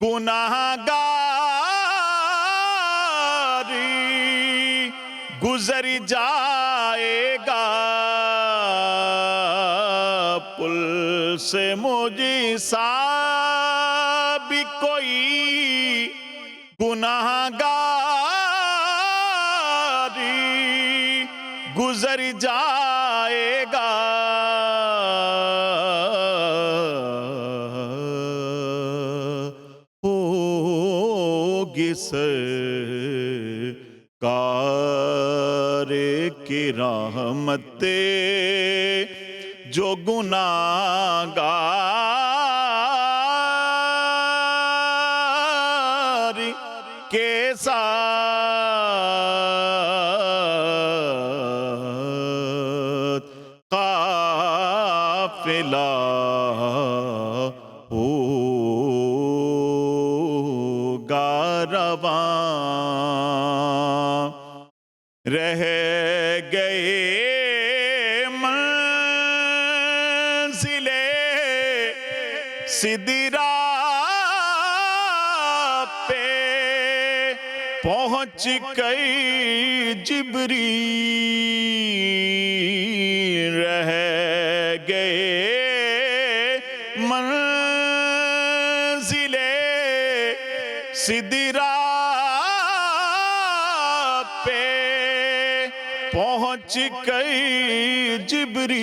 گناہگار گزر جائے گا، پل سے مجھے بھی کوئی گناہگار گزر جائے گا، ہوگی سرکار کی رحمت جو گناہگار کے ساتھ قافلہ ہوگا رواں، رہ گئے منزل سدرا پہ پہنچ گئی جبریل، رہ گئے منزل سدرا پہ پہنچ گئی جبریل،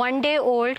1 day old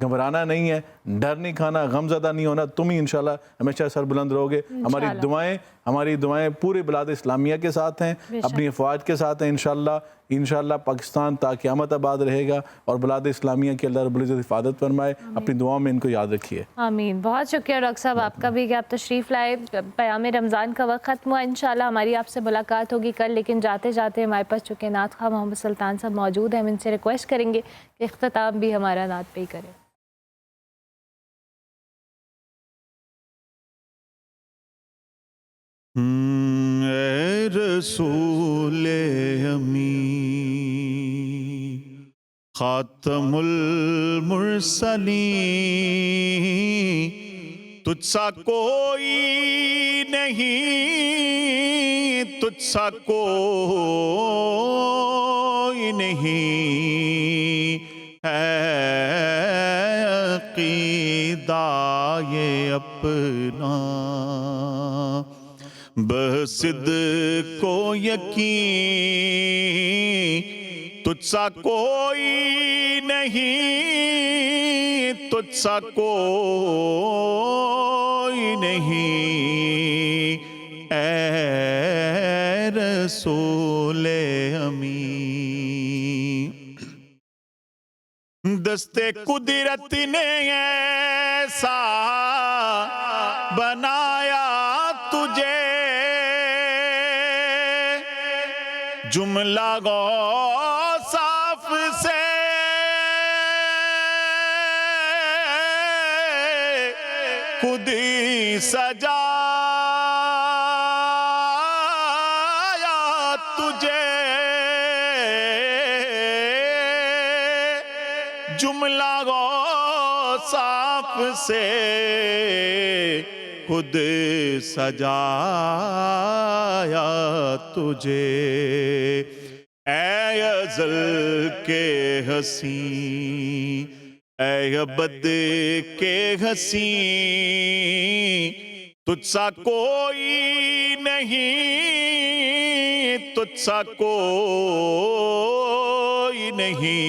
گھبرانا نہیں ہے، ڈر نہیں کھانا، غم زدہ نہیں ہونا، تم ہی انشاءاللہ ہمیشہ سر بلند رہو گے۔ ہماری دعائیں پورے بلاد اسلامیہ کے ساتھ ہیں، اپنی افواج کے ساتھ ہیں۔ انشاءاللہ پاکستان تا قیامت آباد رہے گا، اور بلاد اسلامیہ کی اللہ رب العزت حفاظت فرمائے۔ اپنی دعاؤں میں ان کو یاد رکھیے۔ آمین۔ بہت شکریہ ڈاکٹر صاحب آپ کا بھی کہ آپ تشریف لائے۔ پیام رمضان کا وقت ختم ہوا، انشاءاللہ ہماری آپ سے ملاقات ہوگی کل، لیکن جاتے جاتے ہمارے پاس چونکہ نعت خواہ محمد سلطان صاحب موجود ہیں، ہم ان سے ریکویسٹ کریں گے کہ اختتام بھی ہمارا نعت پہ ہی کریں۔ اے رسول امی خاتم المرسلین، تجھ سا کوئی نہیں، تجھ سا کوئی نہیں، ہے عقیدہ یہ اپنا، بصدق و یقین، تجھ سا کوئی نہیں، تجھ سا کوئی نہیں، اے رسول امین۔ دست قدرت نے ایسا بنایا تجھے، جملہ غوصاف سے خود ہی سجایا تجھے، جملہ غوصاف سے خود سجایا تجھے، اے ازل کے حسین، اے ابد کے حسین، تجھ سا کوئی نہیں، تجھ سا کوئی نہیں۔